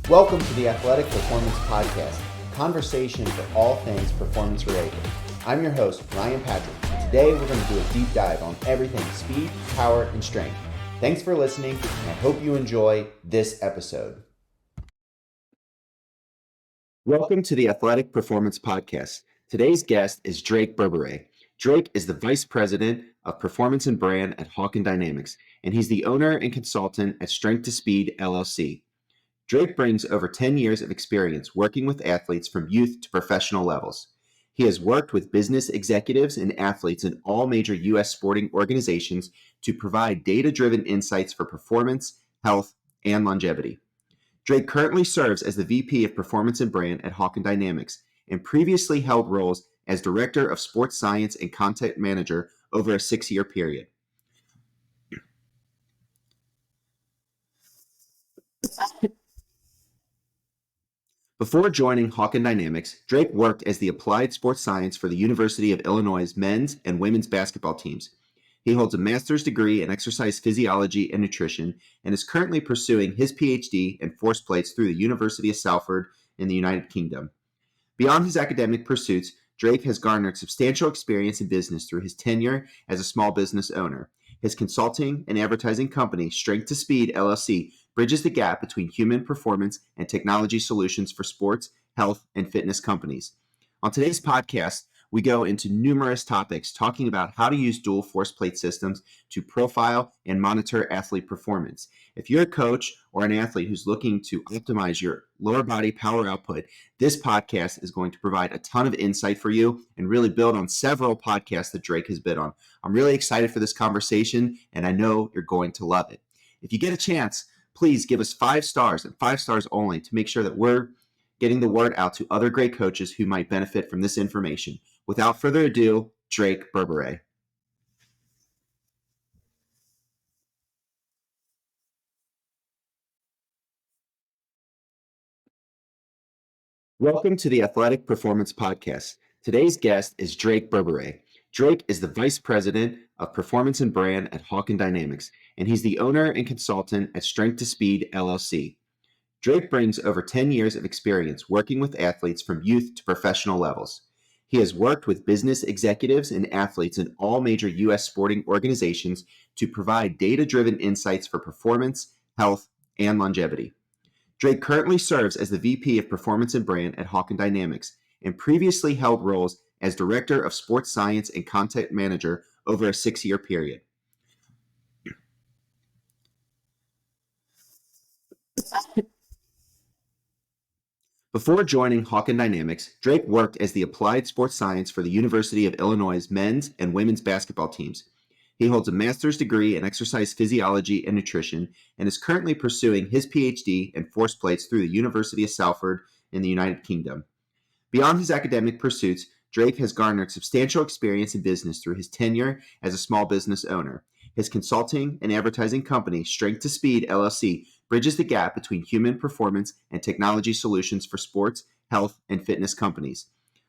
Welcome to the Athletic Performance Podcast, a conversation for all things performance related. I'm your host, Ryan Patrick, and today we're going to do a deep dive on everything speed, power, and strength. Thanks for listening, and I hope you enjoy this episode. Welcome to the Athletic Performance Podcast. Today's guest is Drake Berberet. Drake is the Vice President of Performance and Brand at Hawkin Dynamics, and he's the owner and consultant at Strength to Speed LLC. Drake brings over 10 years of experience working with athletes from youth to professional levels. He has worked with business executives and athletes in all major U.S. sporting organizations to provide data-driven insights for performance, health, and longevity. Drake currently serves as the VP of Performance and Brand at Hawkin Dynamics and previously held roles as Director of Sports Science and Content Manager over a 6-year period. Before joining Hawkin Dynamics, Drake worked as the Applied Sports Science for the University of Illinois men's and women's basketball teams. He holds a master's degree in Exercise Physiology and Nutrition and is currently pursuing his PhD in force plates through the University of Salford in the United Kingdom. Beyond his academic pursuits, Drake has garnered substantial experience in business through his tenure as a small business owner. His consulting and advertising company, Strength to Speed LLC, bridges the gap between human performance and technology solutions for sports, health, and fitness companies. On today's podcast, we go into numerous topics talking about how to use dual force plate systems to profile and monitor athlete performance. If you're a coach or an athlete who's looking to optimize your lower body power output, this podcast is going to provide a ton of insight for you and really build on several podcasts that Drake has been on. I'm really excited for this conversation, and I know you're going to love it. If you get a chance, please give us 5 stars and 5 stars only to make sure that we're getting the word out to other great coaches who might benefit from this information. Without further ado, Drake Berberet. Welcome to the Athletic Performance Podcast. Today's guest is Drake Berberet. Drake is the Vice President of Performance and Brand at Hawkin Dynamics, and he's the owner and consultant at Strength to Speed LLC. Drake brings over 10 years of experience working with athletes from youth to professional levels. He has worked with business executives and athletes in all major U.S. sporting organizations to provide data-driven insights for performance, health, and longevity. Drake currently serves as the VP of Performance and Brand at Hawkin Dynamics and previously held roles as Director of Sports Science and Content Manager over a 6-year period. Before joining Hawkin Dynamics, Drake worked as the Applied Sports Science for the University of Illinois men's and women's basketball teams. He holds a master's degree in Exercise Physiology and Nutrition and is currently pursuing his PhD in force plates through the University of Salford in the United Kingdom. Beyond his academic pursuits, Drake has garnered substantial experience in business through his tenure as a small business owner. His consulting and advertising company, Strength to Speed LLC, bridges the gap between human performance and technology solutions for sports, health, and fitness companies.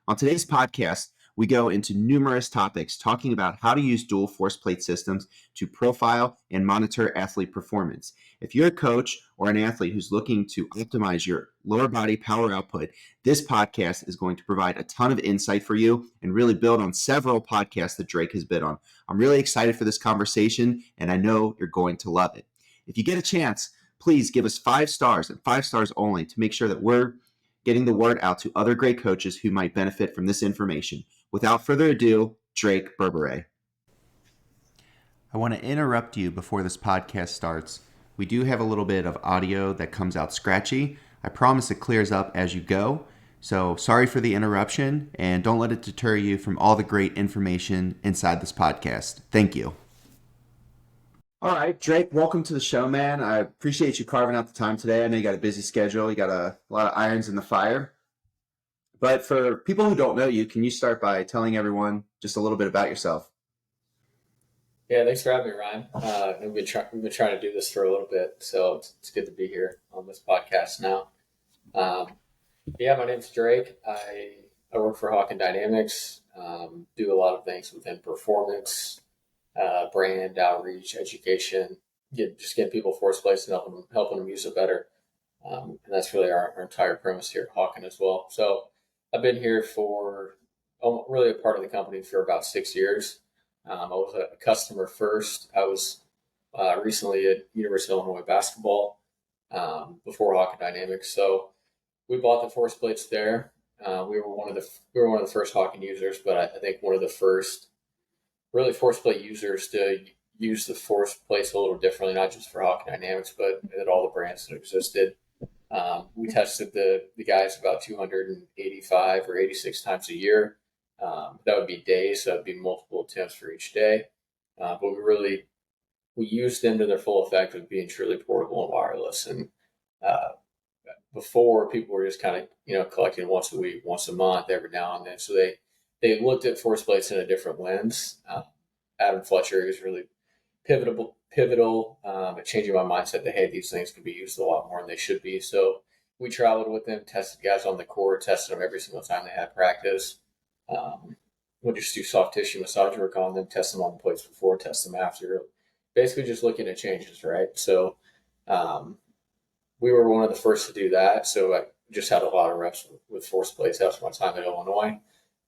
On today's podcast, we go into numerous topics talking about how to use dual force plate systems to profile and monitor athlete performance. If you're a coach or an athlete who's looking to optimize your lower body power output, this podcast is going to provide a ton of insight for you and really build on several podcasts that Drake has been on. I'm really excited for this conversation, and I know you're going to love it. If you get a chance, please give us 5 stars and 5 stars only to make sure that we're getting the word out to other great coaches who might benefit from this information. Without further ado, Drake Berberet. I want to interrupt you before this podcast starts. We do have a little bit of audio that comes out scratchy. I promise it clears up as you go. So sorry for the interruption, and don't let it deter you from all the great information inside this podcast. Thank you. All right, Drake, welcome to the show, man. I appreciate you carving out the time today. I know you got a busy schedule. You got a lot of irons in the fire. But for people who don't know you, can you start by telling everyone just a little bit about yourself? Yeah, thanks for having me, Ryan. We've been trying to do this for a little bit, so it's good to be here on this podcast now. My name's Drake. I work for Hawkin Dynamics, do a lot of things within performance, brand, outreach, education, getting people force plates and helping them use it better. And that's really our entire premise here at Hawkin as well. So I've been here for really a part of the company for about 6 years. I was a customer first. I was recently at University of Illinois basketball before Hawkin Dynamics. So we bought the force plates there. We were one of the first Hawkin users, but I think one of the first really force plate users to use the force plates a little differently, not just for Hawkin Dynamics, but at all the brands that existed. We tested the guys about 285 or 86 times a year. That would be days, so that would be multiple attempts for each day. But we used them to their full effect of being truly portable and wireless. And uh, before, people were just kind of collecting once a week, once a month, every now and then. So they looked at force plates in a different lens. Adam Fletcher is really pivotal at changing my mindset that, hey, these things can be used a lot more than they should be. So we traveled with them, tested guys on the court, tested them every single time they had practice. We'll just do soft tissue massage work on them, test them on the plates before, test them after. Basically, just looking at changes, right? So we were one of the first to do that. So I just had a lot of reps with force plates after my time at Illinois.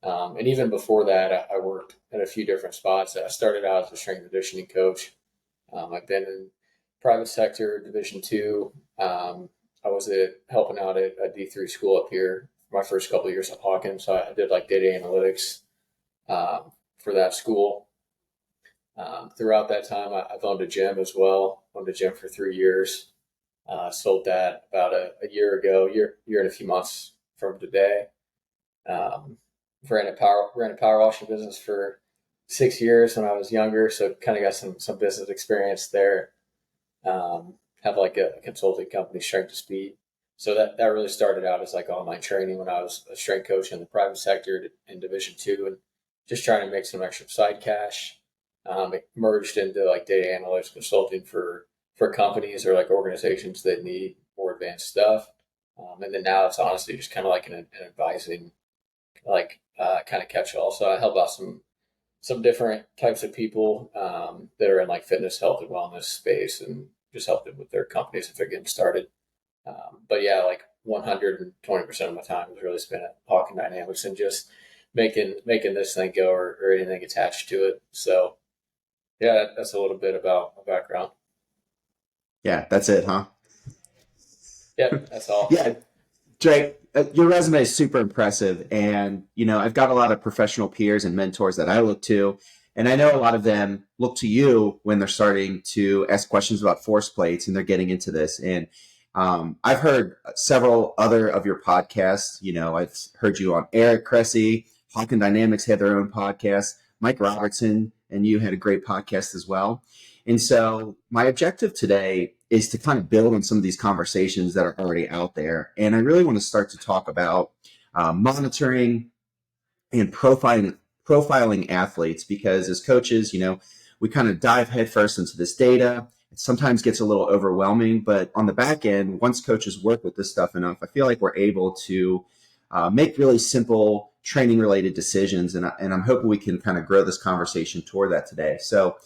And even before that, I worked at a few different spots. I started out as a strength and conditioning coach. I've been in private sector, Division II. I was helping out at a D3 school up here for my first couple of years at Hawkins. So I did like data analytics for that school. Throughout that time, I've owned a gym as well. Owned a gym for 3 years. Sold that about a year ago, year and a few months from today. Ran a power washing business for 6 years when I was younger, so kind of got some business experience there. Have like a consulting company, Strength to Speed. So that really started out as like online training when I was a strength coach in the private sector in Division II, and just trying to make some extra side cash. It merged into like data analytics consulting for companies or like organizations that need more advanced stuff. And then now it's honestly just kind of like an advising, like kind of catch all. So I help out some different types of people that are in like fitness, health, and wellness space, and just help them with their companies if they're getting started. But yeah, like 120% of my time was really spent at Hawkin Dynamics and just making this thing go or anything attached to it. So yeah, that's a little bit about my background. Yeah, that's it, huh? Yep, that's all. Yeah, Drake, your resume is super impressive. And, I've got a lot of professional peers and mentors that I look to. And I know a lot of them look to you when they're starting to ask questions about force plates and they're getting into this. And I've heard several other of your podcasts. I've heard you on Eric Cressy, Hawkin Dynamics had their own podcast. Mike Robertson and you had a great podcast as well. And so my objective today is to kind of build on some of these conversations that are already out there. And I really want to start to talk about monitoring and profiling athletes, because as coaches, we kind of dive headfirst into this data. It sometimes gets a little overwhelming, but on the back end, once coaches work with this stuff enough, I feel like we're able to make really simple training related decisions. And I'm hoping we can kind of grow this conversation toward that today. So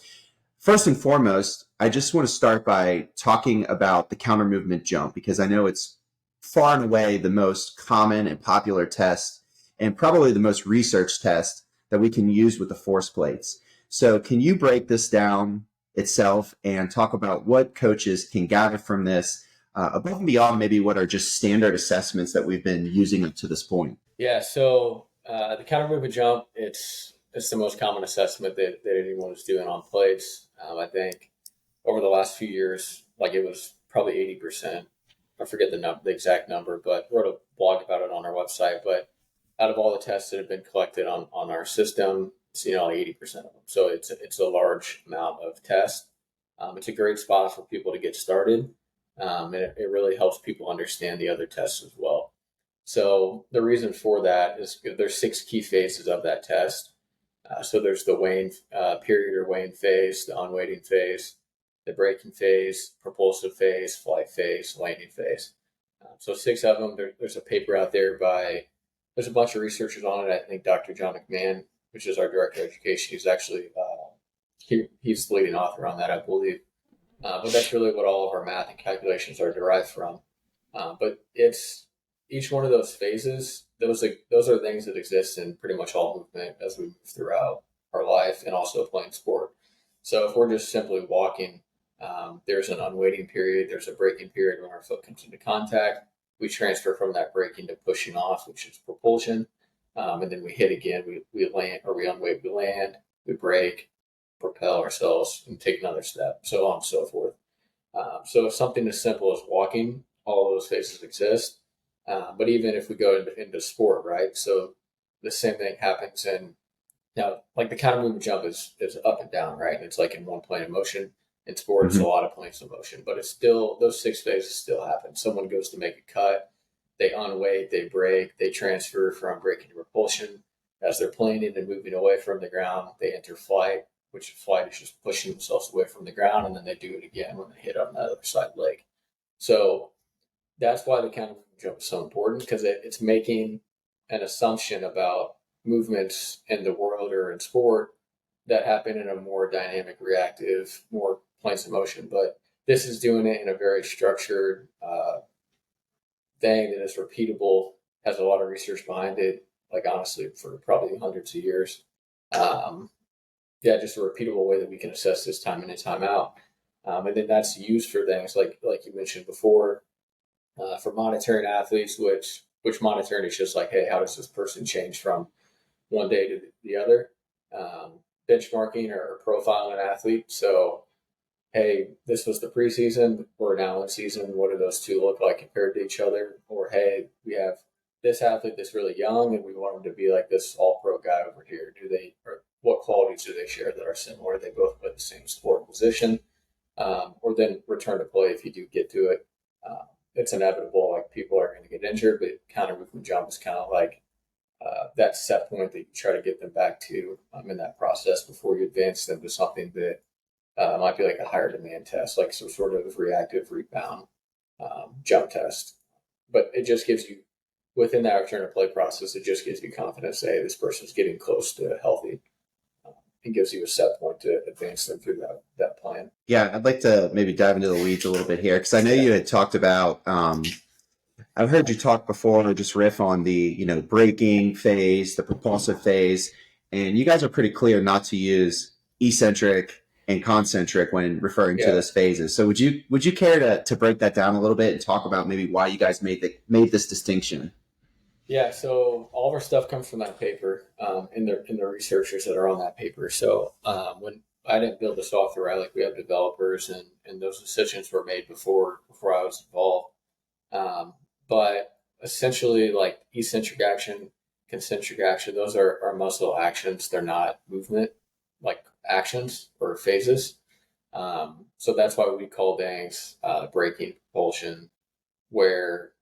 first and foremost, I just want to start by talking about the counter movement jump, because I know it's far and away the most common and popular test, and probably the most researched test that we can use with the force plates. So can you break this down itself and talk about what coaches can gather from this above and beyond maybe what are just standard assessments that we've been using up to this point? Yeah, so the counter movement jump, it's the most common assessment that anyone is doing on plates. I think over the last few years, like it was probably 80%. I forget the exact number, but wrote a blog about it on our website. But out of all the tests that have been collected on our system, it's like 80% of them. So it's a large amount of tests. It's a great spot for people to get started. And it really helps people understand the other tests as well. So the reason for that is there's 6 key phases of that test. So there's the wane period or wane phase, the unweighting phase, the braking phase, propulsive phase, flight phase, landing phase. So 6 of them. There's a paper out there there's a bunch of researchers on it. I think Dr. John McMahon, which is our director of education, he's actually he's the leading author on that, I believe. But that's really what all of our math and calculations are derived from. But it's each one of those phases. Those are things that exist in pretty much all movement as we move throughout our life, and also playing sport. So if we're just simply walking, there's an unweighting period. There's a braking period when our foot comes into contact. We transfer from that braking to pushing off, which is propulsion, and then we hit again. We land, or we unweight. We land. We brake, propel ourselves, and take another step, so on and so forth. So something as simple as walking, all of those phases exist. But even if we go into sport, right? So the same thing happens in, now, like the counter movement jump is up and down, right? And it's like in one plane of motion. In sport, it's a Mm-hmm. lot of planes of motion, but it's still, those six phases still happen. Someone goes to make a cut, they unweight, they brake, they transfer from braking to propulsion. As they're planing and moving away from the ground, they enter flight, which flight is just pushing themselves away from the ground, and then they do it again when they hit on the other side leg. So that's why the counter movement jump is so important, because it's making an assumption about movements in the world or in sport that happen in a more dynamic, reactive, more planes of motion. But this is doing it in a very structured thing that is repeatable, has a lot of research behind it, like honestly, for probably hundreds of years. Um, yeah, just a repeatable way that we can assess this time in and time out. And then that's used for things like you mentioned before, for monitoring athletes, which monitoring is just like, hey, how does this person change from one day to the other? Benchmarking or profiling an athlete. So, hey, this was the preseason, we're now in season. What do those two look like compared to each other? Or hey, we have this athlete that's really young, and we want them to be like this all pro guy over here. Do they, or what qualities do they share that are similar? They both play the same sport position, or then return to play if you do get to it. It's inevitable. Like, people are going to get injured, but counter movement jump is kind of like that set point that you try to get them back to in that process before you advance them to something that might be like a higher demand test, like some sort of reactive rebound jump test. But it just gives you, within that return to play process, it just gives you confidence. Hey, this person's getting close to healthy. It gives you a set point to advance them through that plan. Yeah, I'd like to maybe dive into the weeds a little bit here because I know Yeah. you had talked about. I've heard you talk before, or just riff on the braking phase, the propulsive phase, and you guys are pretty clear not to use eccentric and concentric when referring to Yeah. those phases. So would you care to break that down a little bit and talk about maybe why you guys made this distinction? Yeah, so all of our stuff comes from that paper, and the researchers that are on that paper. So when I didn't build the software, right? Like, we have developers, and those decisions were made before I was involved. But essentially, like eccentric action, concentric action, those are muscle actions. They're not movement like actions or phases. So that's why we call things braking, propulsion, where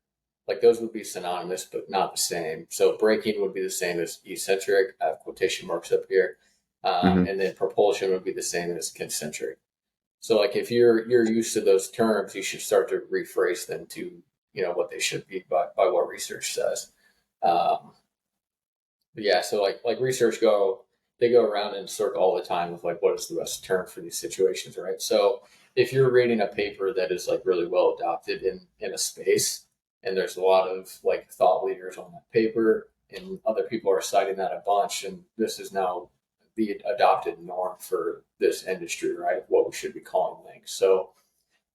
like those would be synonymous but not the same. So braking would be the same as eccentric. I have quotation marks up here, Mm-hmm. and then propulsion would be the same as concentric. So like, if you're used to those terms, you should start to rephrase them to what they should be by what research says. Um, but yeah, so like research they go around in a circle all the time with like, what is the best term for these situations, right? So if you're reading a paper that is like really well adopted in a space, and there's a lot of like thought leaders on that paper, and other people are citing that a bunch, and this is now the adopted norm for this industry, right? Of what we should be calling things. So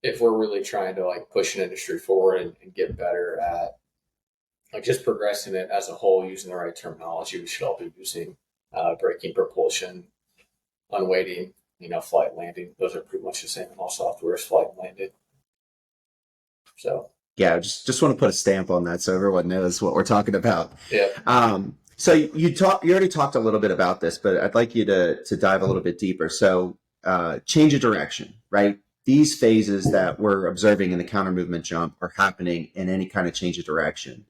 if we're really trying to like push an industry forward and get better at like just progressing it as a whole using the right terminology, we should all be using braking, propulsion, unweighting, flight, landing. Those are pretty much the same in all softwares, flight and landing. So Yeah, just want to put a stamp on that so everyone knows what we're talking about. yeah, So you already talked a little bit about this, but I'd like you to dive a little bit deeper. So change of direction, right? These phases that we're observing in the counter movement jump are happening in any kind of change of direction.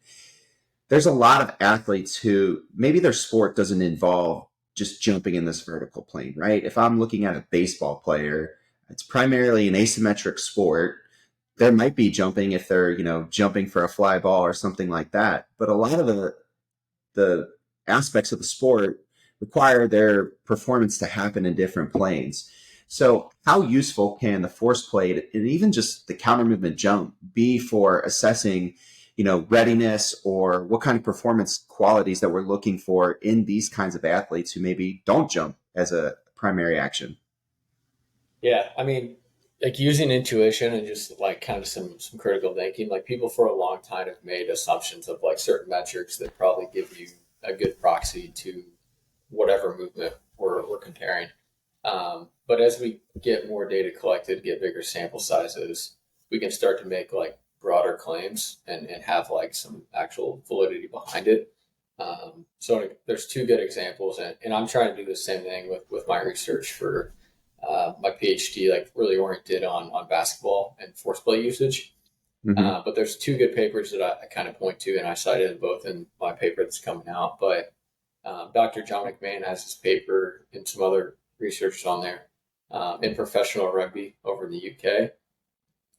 There's a lot of athletes who maybe their sport doesn't involve just jumping in this vertical plane, right? If I'm looking at a baseball player, it's primarily an asymmetric sport. There might be jumping if they're, jumping for a fly ball or something like that. But a lot of the aspects of the sport require their performance to happen in different planes. So how useful can the force plate and even just the counter movement jump be for assessing, readiness or what kind of performance qualities that we're looking for in these kinds of athletes who maybe don't jump as a primary action? Yeah, I mean, like using intuition and just like kind of some critical thinking. Like people for a long time have made assumptions of like certain metrics that probably give you a good proxy to whatever movement we're comparing. But as we get more data collected, get bigger sample sizes, we can start to make like broader claims and have like some actual validity behind it. So there's two good examples, and I'm trying to do the same thing with my research for my PhD, like really oriented on basketball and force play usage. Mm-hmm. But there's two good papers that I kind of point to, and I cited both in my paper that's coming out. But Dr. John McMahon has his paper and some other research on there in professional rugby over in the UK.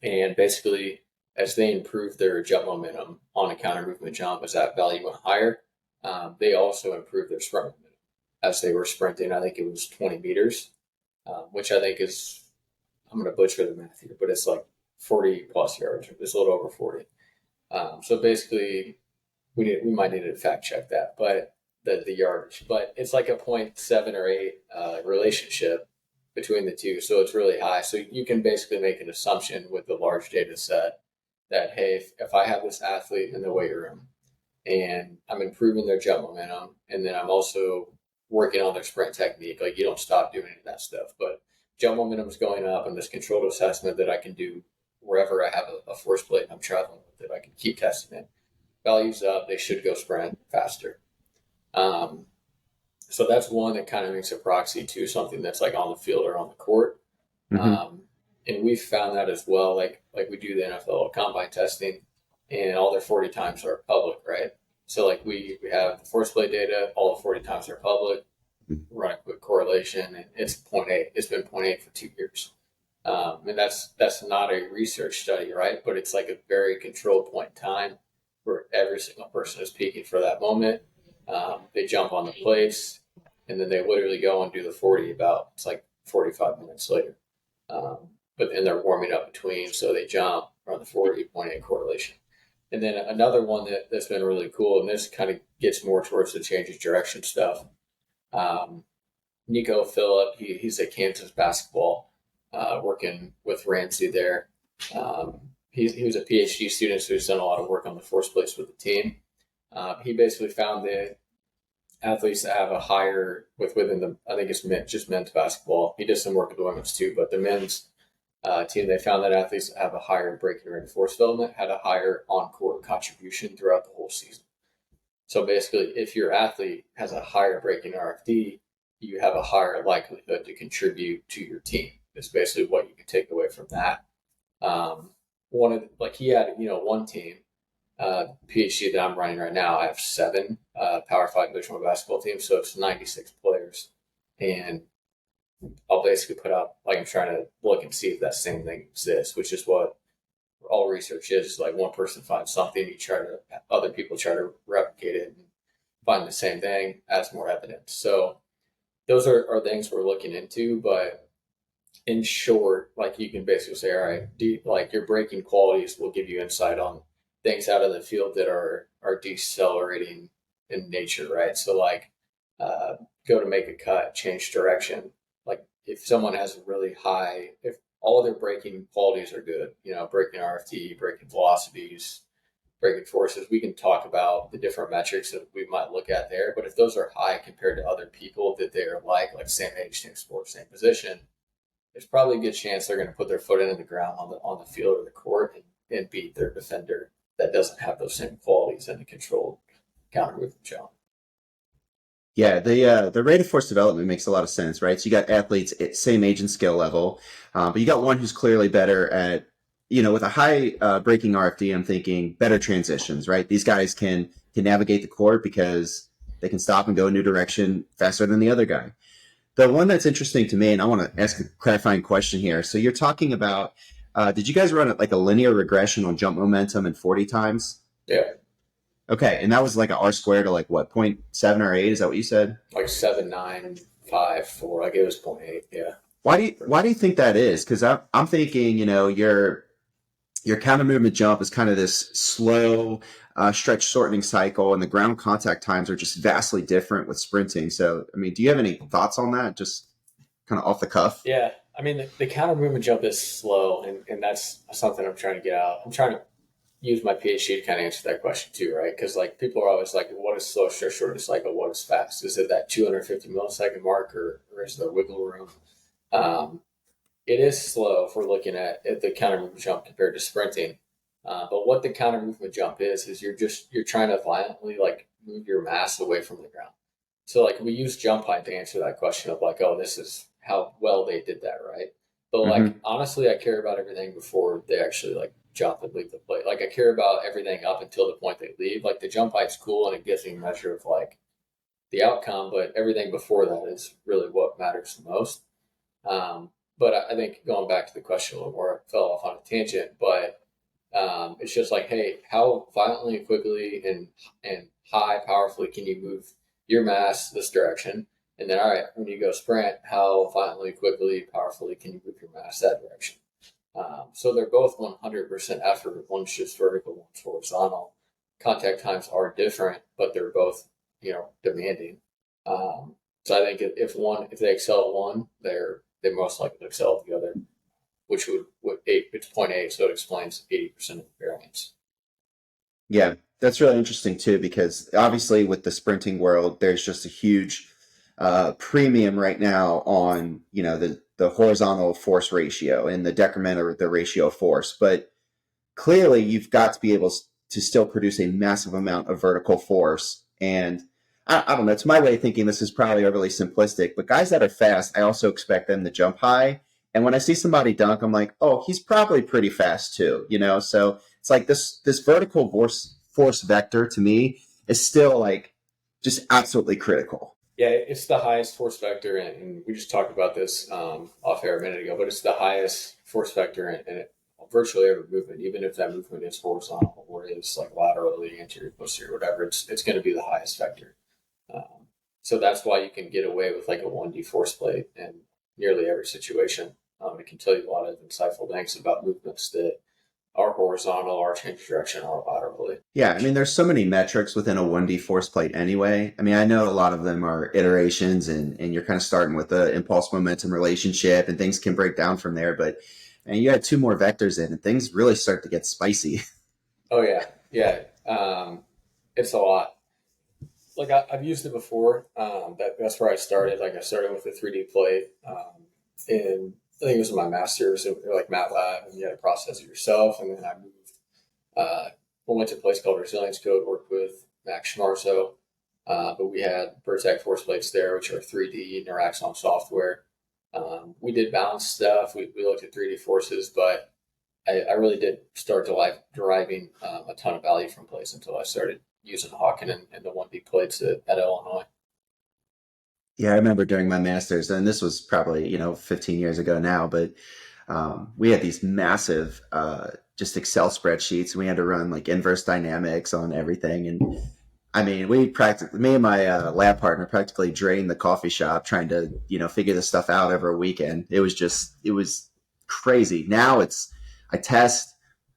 And basically, as they improved their jump momentum on a counter movement jump, as that value went higher, they also improved their sprint momentum as they were sprinting. I think it was 20 meters, which I think is, I'm going to butcher the math here, but it's like 40 plus yards. It's a little over 40. So basically, we might need to fact check that, but the yardage, but it's like a 0.7 or 8 relationship between the two. So it's really high. So you can basically make an assumption with the large data set that, hey, if I have this athlete in the weight room and I'm improving their jump momentum, and then I'm also working on their sprint technique, like you don't stop doing any of that stuff, but jump momentum is going up, and this controlled assessment that I can do wherever I have a force plate and I'm traveling with it, I can keep testing it. Values up, they should go sprint faster. Um, so that's one that kind of makes a proxy to something that's like on the field or on the court. Mm-hmm. And we've found that as well. Like we do the NFL combine testing, and all their 40 times are public, right? So like we have the force play data, all the 40 times are public. Run a quick correlation, and it's 0.8. It's been 0.8 for 2 years. And that's not a research study, right? But it's like a very controlled point in time where every single person is peaking for that moment. They jump on the plates, and then they literally go and do the 40 about, it's like 45 minutes later. But then they're warming up between, so they jump, run the 40, 0.8 correlation. And then another one that's been really cool, and this kind of gets more towards the change of direction stuff. Nico Phillip, he's at Kansas basketball, working with Ramsey there. He was a PhD student, so he's done a lot of work on the force plates with the team. He basically found that athletes that have a higher within the, I think it's just men's basketball. He did some work with the women's too, but the men's team, they found that athletes that have a higher breaking rate of force development had a higher on-court contribution throughout the whole season. So basically, if your athlete has a higher breaking RFD, you have a higher likelihood to contribute to your team. It's basically what you can take away from that. He had, one team, PhD that I'm running right now. I have 7 Power 5 Division 1 basketball teams, so it's 96 players. And I'll basically put up, like I'm trying to look and see if that same thing exists, which is what all research is. Like one person finds something, other people try to replicate it and find the same thing, adds more evidence. So those are things we're looking into, but in short, like you can basically say, all right, like your braking qualities will give you insight on things out of the field that are decelerating in nature, right? So like go to make a cut, change direction. Like if someone has a really high, if all their braking qualities are good, braking RFT, braking velocities, braking forces, we can talk about the different metrics that we might look at there. But if those are high compared to other people that they're like same age, same sport, same position, there's probably a good chance they're going to put their foot into the ground on the field or the court and beat their defender that doesn't have those same qualities in a controlled counter movement jump. Yeah, the rate of force development makes a lot of sense, right? So you got athletes at same age and skill level, but you got one who's clearly better at, with a high breaking RFD. I'm thinking better transitions, right? These guys can navigate the court because they can stop and go a new direction faster than the other guy. The one that's interesting to me, and I want to ask a clarifying question here. So you're talking about, did you guys run like a linear regression on jump momentum in 40 times? Yeah. Okay, and that was like a R squared to like what, 0.7 or 8? Is that what you said? Like 7, 9, 5, 4. Like it was 0.8. Yeah. Why do you think that is? Because I'm thinking, your counter movement jump is kind of this slow stretch shortening cycle, and the ground contact times are just vastly different with sprinting. So, I mean, do you have any thoughts on that? Just kind of off the cuff? Yeah, I mean the counter movement jump is slow, and that's something I'm trying to get out. I'm trying to use my PhD to kind of answer that question too, right? Because like people are always like, what is slow stretch shortening cycle? What is fast? Is it that 250 millisecond mark, or is there wiggle room? Um, it is slow if we're looking at the counter movement jump compared to sprinting. But what the counter movement jump is you're trying to violently like move your mass away from the ground. So like we use jump height to answer that question of like, oh, this is how well they did that, right? But like Hmm. honestly, I care about everything before they actually like jump and leave the plate. Like I care about everything up until the point they leave. Like the jump height's cool and it gives me a measure of like the outcome, but everything before that is really what matters the most. But I think going back to the question a little more, I fell off on a tangent, but it's just like, hey, how violently, quickly, and high, powerfully can you move your mass this direction? And then, all right, when you go sprint, how violently, quickly, powerfully can you move your mass that direction? So they're both 100% effort. One's just vertical, one's horizontal. Contact times are different, but they're both, demanding. Um, so I think if they excel at one, they most likely excel at the other, which would eight it's 0.8, so it explains 80% of the variance. Yeah, that's really interesting too, because obviously with the sprinting world, there's just a huge premium right now on, the horizontal force ratio and the decrement or the ratio of force. But clearly you've got to be able to still produce a massive amount of vertical force. And I don't know, it's my way of thinking this is probably overly simplistic, but guys that are fast, I also expect them to jump high. And when I see somebody dunk, I'm like, oh, he's probably pretty fast too, So it's like this vertical force vector to me is still like just absolutely critical. Yeah, it's the highest force vector, and we just talked about this off air a minute ago, but it's the highest force vector in virtually every movement, even if that movement is horizontal or is like laterally, anterior, posterior, whatever, it's going to be the highest vector. Um, so that's why you can get away with like a 1D force plate in nearly every situation. It can tell you a lot of insightful things about movements that are horizontal, are change direction, are laterally. Yeah, I mean, there's so many metrics within a 1D force plate anyway. I mean, I know a lot of them are iterations, and you're kind of starting with the impulse momentum relationship, and things can break down from there. But and you add two more vectors in, and things really start to get spicy. Oh yeah, yeah. It's a lot. Like I've used it before. That's where I started. Like I started with a 3D plate, and I think it was in my master's, like MATLAB, and you had to process it yourself. And then I moved. Went to a place called Resilience Code, worked with Max Schmarzo, but we had Vertec force plates there, which are 3D Neuraxon software. We did balance stuff. We looked at 3D forces, but I really did start to like deriving a ton of value from plates until I started using Hawkin and the 1D plates at Illinois. Yeah, I remember during my master's, and this was probably 15 years ago now, but we had these massive just Excel spreadsheets, and we had to run like inverse dynamics on everything. And I mean, me and my lab partner practically drained the coffee shop trying to, figure this stuff out over a weekend. It was crazy. Now I test,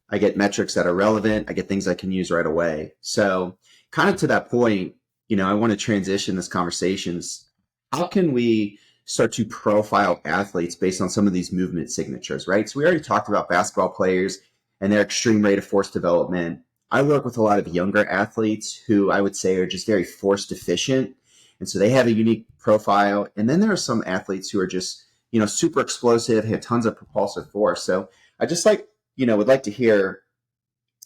I get metrics that are relevant, I get things I can use right away. So, kind of to that point, I want to transition this conversations. How can we start to profile athletes based on some of these movement signatures, right? So, we already talked about basketball players and their extreme rate of force development. I work with a lot of younger athletes who I would say are just very force deficient. And so they have a unique profile. And then there are some athletes who are just, super explosive, have tons of propulsive force. So I just would like to hear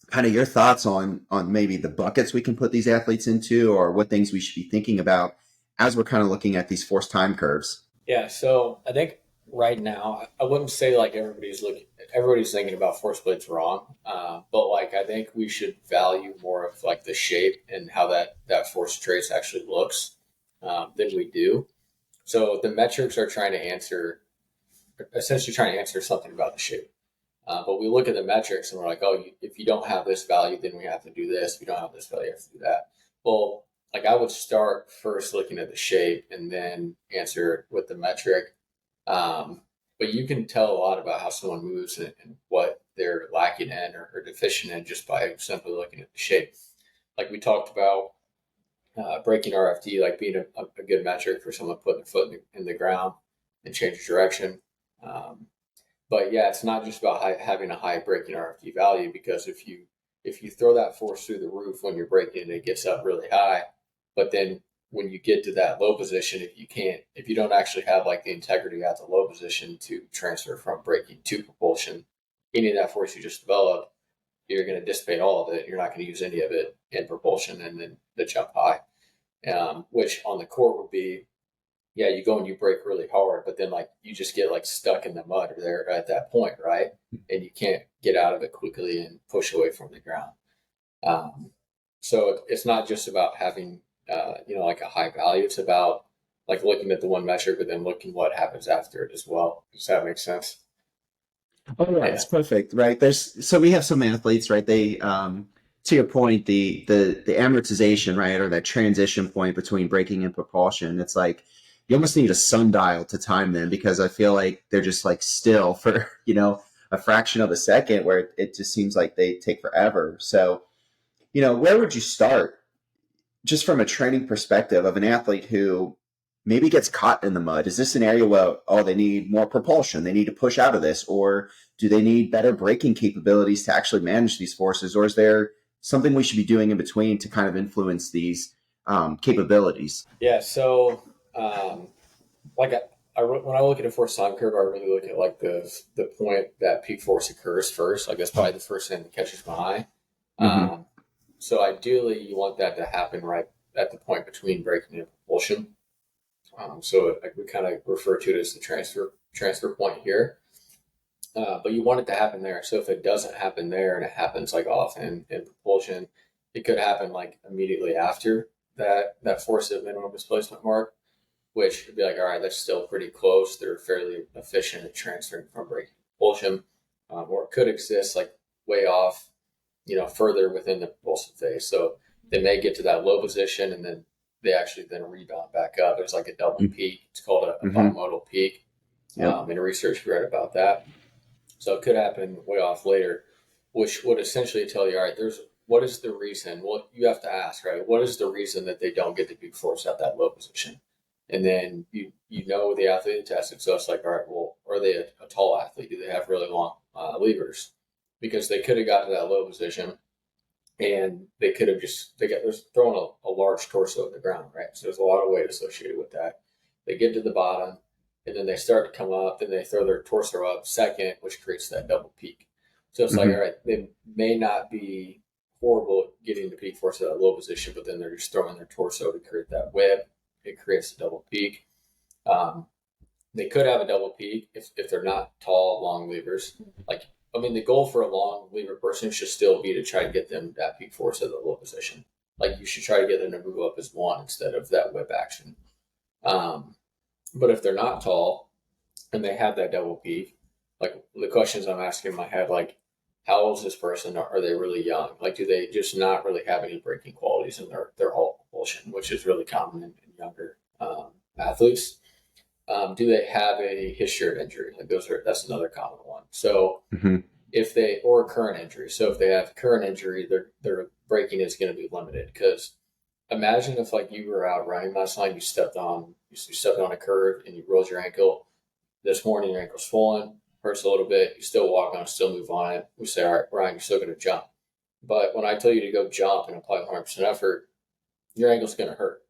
kind of your thoughts on maybe the buckets we can put these athletes into, or what things we should be thinking about as we're kind of looking at these force time curves. Yeah, so I think right now I wouldn't say like everybody's thinking about force plates wrong, but like I think we should value more of like the shape and how that force trace actually looks than we do. So the metrics are essentially trying to answer something about the shape. But we look at the metrics and we're like, oh, if you don't have this value, then we have to do this. If you don't have this value, you have to do that. Well, like I would start first looking at the shape and then answer with the metric. but you can tell a lot about how someone moves and what they're lacking in or deficient in just by simply looking at the shape. Like we talked about breaking RFD, like being a good metric for someone putting their foot in the ground and change direction. Um, but yeah, it's not just about having a high breaking RFD value, because if you throw that force through the roof when you're breaking and it gets up really high, but then when you get to that low position, if you don't actually have like the integrity at the low position to transfer from braking to propulsion, any of that force you just developed, you're going to dissipate all of it. You're not going to use any of it in propulsion and then the jump high, which on the court would be, yeah, you go and you brake really hard, but then like you just get like stuck in the mud there at that point, right? And you can't get out of it quickly and push away from the ground. So it's not just about having, like a high value. It's about like looking at the one metric, but then looking what happens after it as well. Does that make sense? Oh yeah, Yeah. it's perfect, right? So we have some athletes, right? They to your point, the amortization, right, or that transition point between braking and propulsion, it's like you almost need a sundial to time them, because I feel like they're just like still for, a fraction of a second, where it just seems like they take forever. So, where would you start just from a training perspective of an athlete who maybe gets caught in the mud? Is this an area where, oh, they need more propulsion, they need to push out of this, or do they need better braking capabilities to actually manage these forces, or is there something we should be doing in between to kind of influence these capabilities? Yeah. So, um, like when I look at a force time curve, I really look at like the point that peak force occurs first. Like that's probably the first thing that catches my eye. Mm-hmm. Um, so ideally, you want that to happen right at the point between braking and propulsion. So we kind of refer to it as the transfer point here. But you want it to happen there. So if it doesn't happen there and it happens like off in propulsion, it could happen like immediately after that force at minimum displacement mark, which would be like, all right, that's still pretty close. They're fairly efficient at transferring from braking to propulsion, or it could exist like way off, further within the propulsive phase. So they may get to that low position and then they actually then rebound back up. There's like a double peak. It's called a Mm-hmm. bimodal peak. Yep. In research, we read about that. So it could happen way off later, which would essentially tell you, all right, what is the reason? Well, you have to ask, right? What is the reason that they don't get the peak force at that low position? And then you know the athlete tested. So it's like, all right, well, are they a tall athlete? Do they have really long levers? Because they could have got to that low position and they could have they're throwing a large torso at the ground, right? So there's a lot of weight associated with that. They get to the bottom and then they start to come up, then they throw their torso up second, which creates that double peak. So it's like, Mm-hmm. all right, they may not be horrible at getting the peak force at that low position, but then they're just throwing their torso to create that whip. It creates a double peak. Um, they could have a double peak if they're not tall, long levers. Like, I mean, the goal for a long lever person should still be to try to get them that peak force at the low position. Like, you should try to get them to move up as one instead of that whip action. Um, but if they're not tall and they have that double peak, like the questions I'm asking in my head, like, how old is this person? Are they really young? Like, do they just not really have any braking qualities in their whole propulsion, which is really common in younger athletes? Do they have a history of injury? Like that's another common one. So Mm-hmm. if they or a current injury. So if they have current injury, their braking is going to be limited. Because imagine if like you were out running last night, you stepped on a curve and you rolled your ankle. This morning your ankle's swollen, hurts a little bit. You still walk on it, still move on it. We say, all right, Ryan, you're still going to jump. But when I tell you to go jump and apply 100% effort, your ankle's going to hurt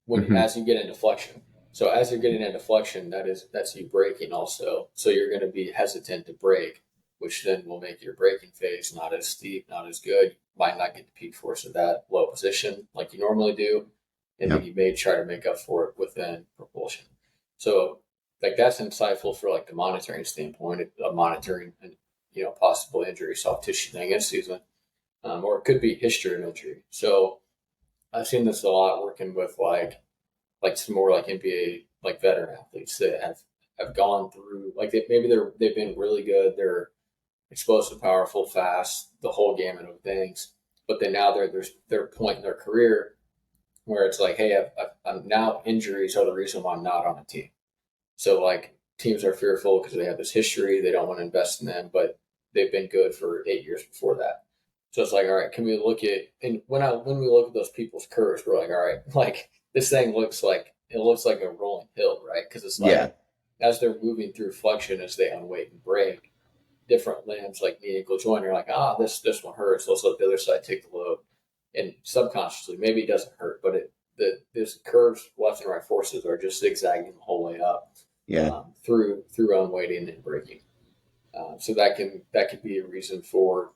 Mm-hmm. as you get into flexion. So as you're getting into flexion, that's you braking also. So you're going to be hesitant to brake, which then will make your braking phase not as steep, not as good. You might not get the peak force of that low position like you normally do, and then Yep. you may try to make up for it within propulsion. So like that's insightful for like the monitoring standpoint of monitoring and possible injury, soft tissue thing in season, or it could be history of injury. So I've seen this a lot working with like some more like NBA like veteran athletes that have gone through like they've been really good. They're explosive, powerful, fast, the whole gamut of things. But then now there's their point in their career where it's like, hey, I'm now injuries are the reason why I'm not on a team. So like teams are fearful because they have this history. They don't want to invest in them, but they've been good for 8 years before that. So it's like, all right, can we look at, and when we look at those people's curves, we're like, all right, like this thing looks like a rolling hill, right? Because it's like, Yeah. as they're moving through flexion, as they unweight and break, different limbs like knee, ankle, joint are like, this one hurts. Let's let the other side take the load. And subconsciously, maybe it doesn't hurt, but this curves, left and right forces are just zigzagging the whole way up, Yeah. through unweighting and breaking. So that could be a reason for.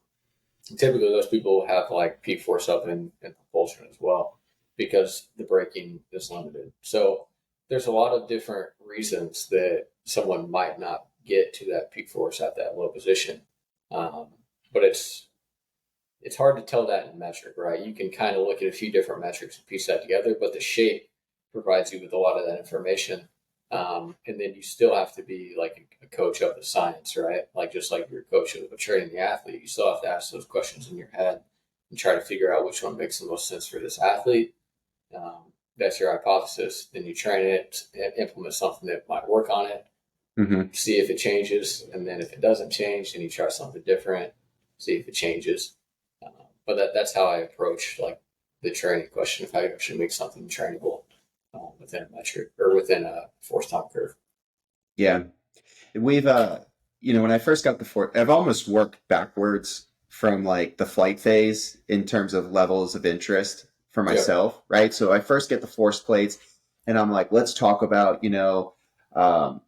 Typically, those people have like peak force up in propulsion as well, because the braking is limited. So there's a lot of different reasons that someone might not get to that peak force at that low position. But it's hard to tell that in metric, right? You can kind of look at a few different metrics and piece that together, but the shape provides you with a lot of that information. And then you still have to be like a coach of the science, right? Like just like you're a coach of training the athlete, you still have to ask those questions in your head and try to figure out which one makes the most sense for this athlete. That's your hypothesis. Then you train it and implement something that might work on it. Mm-hmm. See if it changes, and then if it doesn't change, then you try something different. See if it changes. But that's how I approach like the training question of how you actually make something trainable within a metric or within a force time curve. Yeah. We've when I first got the fort, I've almost worked backwards from like the flight phase in terms of levels of interest for Yep. myself, right? So I first get the force plates and I'm like, let's talk about, um,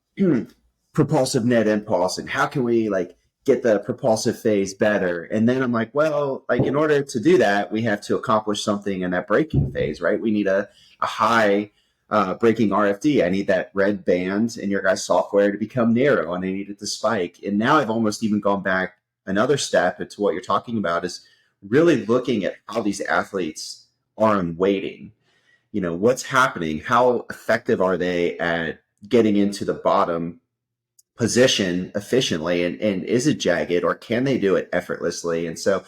propulsive net impulse and how can we like get the propulsive phase better. And then I'm like, well, like in order to do that, we have to accomplish something in that braking phase, right? We need a high breaking RFD. I need that red band in your guys' software to become narrow, and I need it to spike. And now I've almost even gone back another step into what you're talking about is really looking at how these athletes are on weighting. What's happening? How effective are they at getting into the bottom position efficiently? And is it jagged or can they do it effortlessly? And so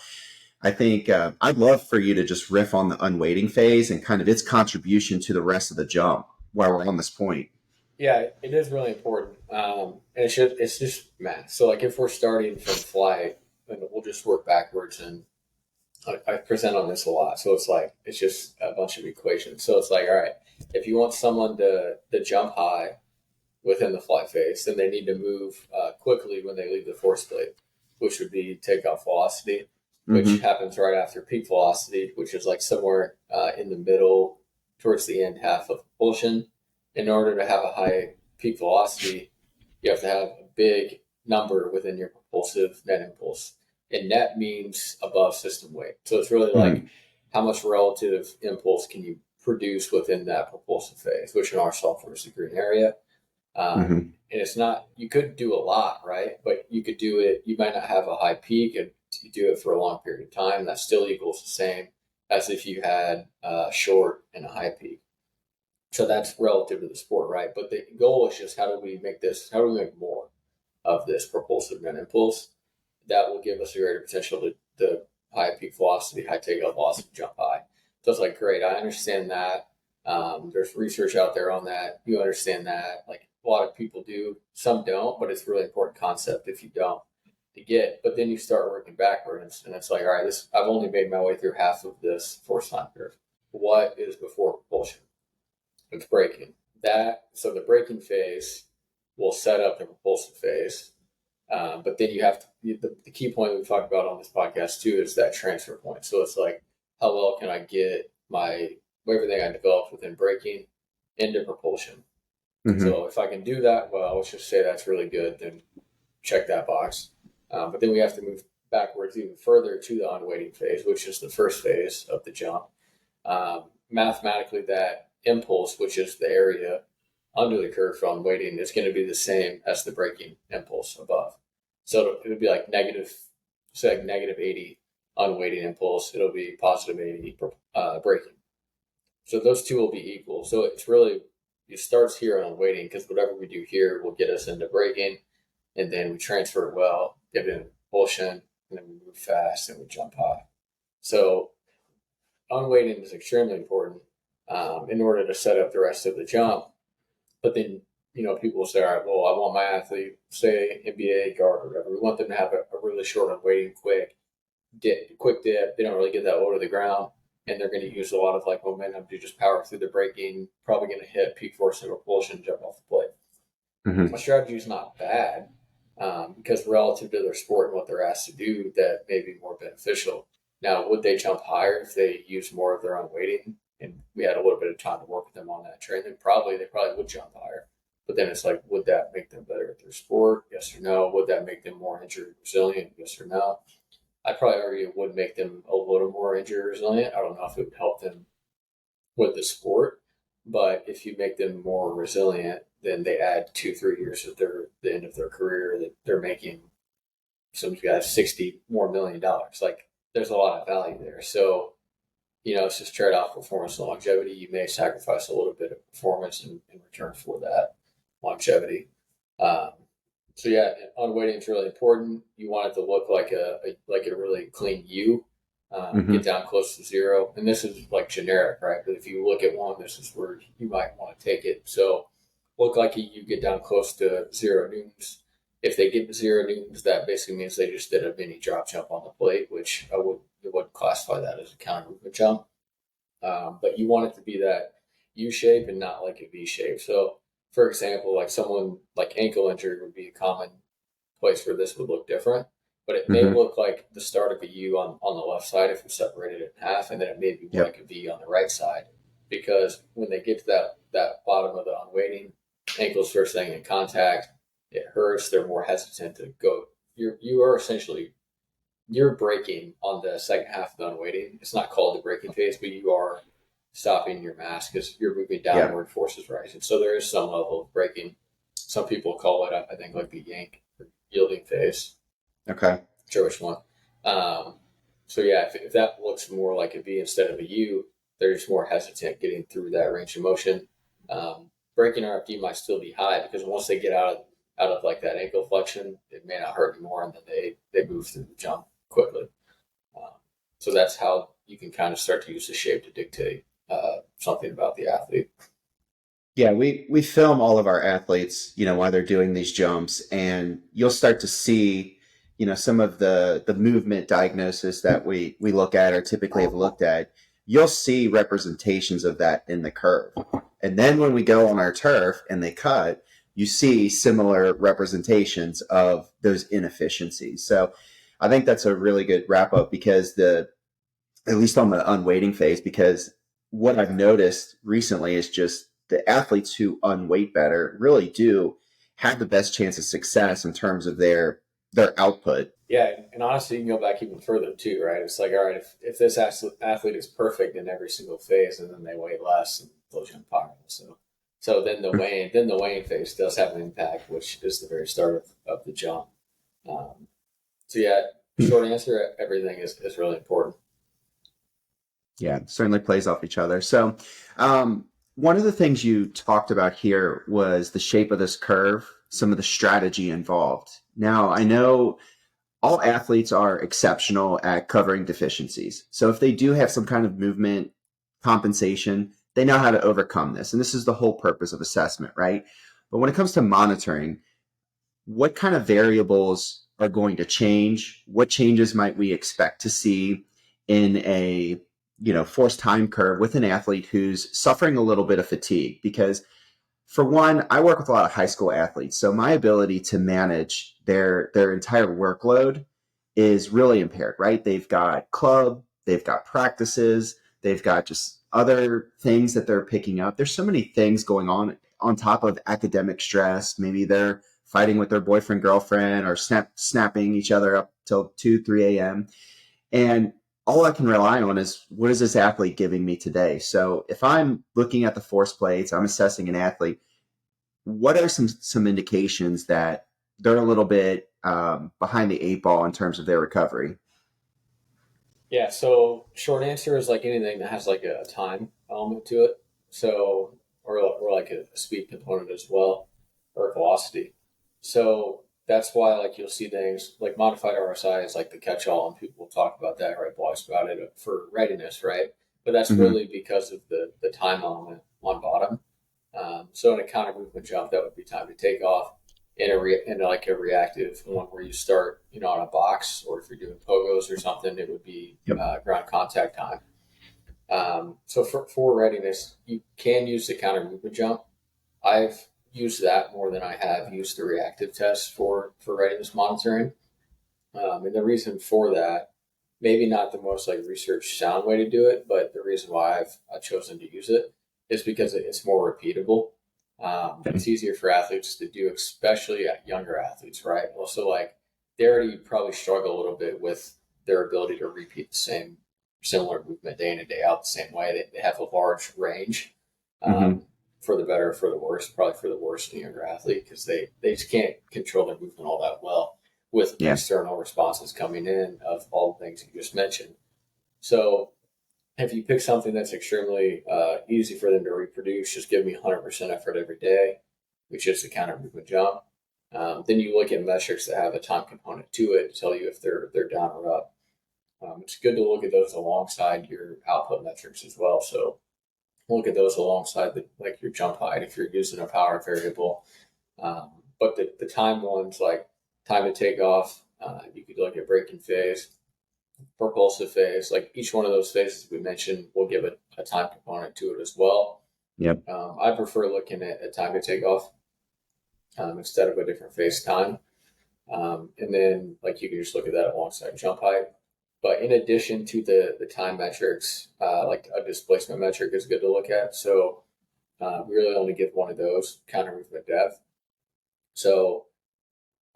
I think I'd love for you to just riff on the unweighting phase and kind of its contribution to the rest of the jump while we're on this point. Yeah, it is really important. And it's just math. So like if we're starting from flight, and we'll just work backwards, and I present on this a lot. So it's just a bunch of equations. So it's like, all right, if you want someone to jump high within the flight phase, then they need to move quickly when they leave the force plate, which would be takeoff velocity, which Mm-hmm. happens right after peak velocity, which is like somewhere in the middle towards the end half of propulsion. In order to have a high peak velocity, you have to have a big number within your propulsive net impulse. And net means above system weight. So it's really like Mm-hmm. how much relative impulse can you produce within that propulsive phase, which in our software is the green area. Mm-hmm. And it's not, you could do a lot, right? But you could do it, you might not have a high peak, and you do it for a long period of time. That still equals the same as if you had a short and a high peak. So that's relative to the sport, right? But the goal is just how do we make more of this propulsive net impulse that will give us a greater potential to high peak velocity, high takeoff velocity, jump high. So it's like, great, I understand that. There's research out there on that. You understand that. Like a lot of people do, some don't, but it's a really important concept if you don't to get. But then you start working backwards, and it's like, all right, I've only made my way through half of this force time curve. What is before propulsion? It's braking. So the braking phase will set up the propulsive phase. But then you have to, the key point we've talked about on this podcast too is that transfer point. So it's like, how well can I get everything I developed within braking into propulsion? Mm-hmm. So if I can do that well, let's just say that's really good, then check that box. But then we have to move backwards even further to the unweighting phase, which is the first phase of the jump. Mathematically, that impulse, which is the area under the curve for unweighting, is going to be the same as the braking impulse above. So it would be like negative 80 unweighting impulse. It'll be positive 80 braking. So those two will be equal. So it starts here on weighting because whatever we do here will get us into braking, and then we transfer it well, get it in propulsion, and then we move fast and we jump high. So unweighting is extremely important in order to set up the rest of the jump. But then people say, all right, well, I want my athlete, say NBA guard or whatever. We want them to have a really short unweighted quick dip. They don't really get that low to the ground, and they're going to use a lot of like momentum to just power through the breaking. Probably going to hit peak force and propulsion, jump off the plate. Mm-hmm. My strategy is not bad because relative to their sport and what they're asked to do, that may be more beneficial. Now, would they jump higher if they use more of their own weighting and we had a little bit of time to work with them on that training? They probably would jump higher. But then it's like, would that make them better at their sport? Yes or no? Would that make them more injury resilient? Yes or no? I probably argue it would make them a little more injury resilient. I don't know if it would help them with the sport, but if you make them more resilient, then they add 2-3 years of the end of their career that they're making some guys $60 million. Like there's a lot of value there. So, it's just trade off performance and longevity. You may sacrifice a little bit of performance in return for that longevity. Um, so yeah, unweighting is really important. You want it to look like a really clean U. Mm-hmm. Get down close to zero, and this is like generic, right? But if you look at one, this is where you might want to take it. So look like you get down close to 0 newtons. If they get to 0 newtons, that basically means they just did a mini drop jump on the plate, which I would classify that as a counter movement jump. But you want it to be that U shape and not like a V shape. So, for example, like someone like ankle injury would be a common place where this would look different, but it may Mm-hmm. look like the start of a U on the left side if we separated it in half, and then it may be more Yep. like a V on the right side. Because when they get to that bottom of the unweighting, ankles first thing in contact, it hurts. They're more hesitant to go. You are essentially you're braking on the second half of the unweighting. It's not called the braking phase, but you are stopping your mass because you're moving Yeah. downward, forces rising. So there is some level of braking. Some people call it, I think, like the yank yielding phase. Okay. Sure, which one. So yeah, if that looks more like a V instead of a U, they're just more hesitant getting through that range of motion. Braking RFD might still be high because once they get out of like that ankle flexion, it may not hurt anymore, and then they move through the jump quickly. So that's how you can kind of start to use the shape to dictate something about the athlete. Yeah, we film all of our athletes, while they're doing these jumps, and you'll start to see, some of the movement diagnosis that we look at or typically have looked at. You'll see representations of that in the curve. And then when we go on our turf and they cut, you see similar representations of those inefficiencies. So I think that's a really good wrap up because at least on the unweighting phase, because what I've noticed recently is just the athletes who unweight better really do have the best chance of success in terms of their output. Yeah, and honestly, you can go back even further too, right? It's like, all right, if this athlete is perfect in every single phase, and then they weigh less, and they'll jump higher. So then the weighing phase does have an impact, which is the very start of the jump. So yeah, short answer, everything is really important. Yeah, it certainly plays off each other. So, one of the things you talked about here was the shape of this curve, some of the strategy involved. Now, I know all athletes are exceptional at covering deficiencies. So, if they do have some kind of movement compensation, they know how to overcome this. And this is the whole purpose of assessment, right? But when it comes to monitoring, what kind of variables are going to change? What changes might we expect to see in a forced time curve with an athlete who's suffering a little bit of fatigue? Because for one, I work with a lot of high school athletes, so my ability to manage their entire workload is really impaired, right? They've got club, they've got practices, they've got just other things that they're picking up. There's so many things going on top of academic stress. Maybe they're fighting with their boyfriend, girlfriend, or snapping each other up till 2, 3 a.m. And all I can rely on is what is this athlete giving me today? So if I'm looking at the force plates, I'm assessing an athlete, what are some indications that they're a little bit behind the eight ball in terms of their recovery? Yeah, so short answer is like anything that has like a time element to it. So, or like a speed component as well, or velocity. So that's why like you'll see things like modified RSI is like the catch-all, and people will talk about that, right? Blogs about it for readiness, right? But that's Mm-hmm. really because of the time element on bottom. So in a counter movement jump, that would be time to take off. In like a reactive one where you start, on a box, or if you're doing pogos or something, it would be Yep. ground contact time. So for readiness, you can use the counter movement jump. I've used that more than I have used the reactive test for readiness monitoring. And the reason for that, maybe not the most like research sound way to do it, but the reason why I've chosen to use it is because it's more repeatable. It's easier for athletes to do, especially at younger athletes, right? Also, like they already probably struggle a little bit with their ability to repeat the same similar movement day in and day out the same way. They have a large range, for the better, for the worse, probably for the worse in a younger athlete, because they just can't control their movement all that well with external responses coming in of all the things you just mentioned. So if you pick something that's extremely easy for them to reproduce, just give me 100% effort every day, which is the counter movement jump. Then you look at metrics that have a time component to it to tell you if they're down or up. It's good to look at those alongside your output metrics as well. So look at those alongside like your jump height if you're using a power variable. But the time ones, like time to take off, you could look at braking phase, propulsive phase. Like each one of those phases we mentioned will give a time component to it as well. Yep. I prefer looking at time to take off instead of a different phase time. And then like you can just look at that alongside jump height. But in addition to the time metrics, like a displacement metric is good to look at. So we really only give one of those, counter movement depth. So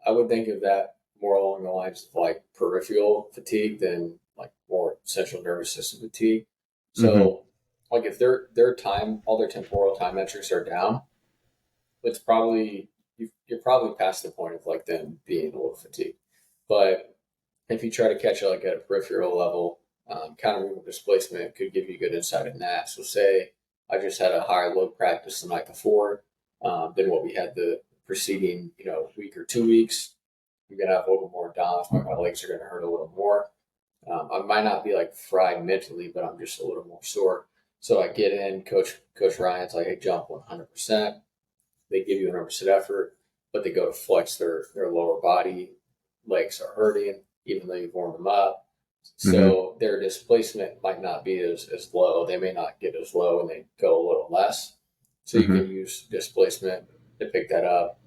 I would think of that more along the lines of like peripheral fatigue than like more central nervous system fatigue. So like if their time, all their temporal time metrics are down, it's probably you're probably past the point of like them being a little fatigued. But if you try to catch it like at a peripheral level, counter movement displacement could give you good insight in that. So say I just had a higher load practice the night before than what we had the preceding, week or 2 weeks. I'm gonna have a little more DOMS. My legs are gonna hurt a little more. I might not be like fried mentally, but I'm just a little more sore. So I get in, Coach Ryan's like, hey, jump 100%. They give you 100% effort, but they go to flex their lower body. Legs are hurting, even though you've warmed them up. So their displacement might not be as low. They may not get as low and they go a little less. So you can use displacement to pick that up.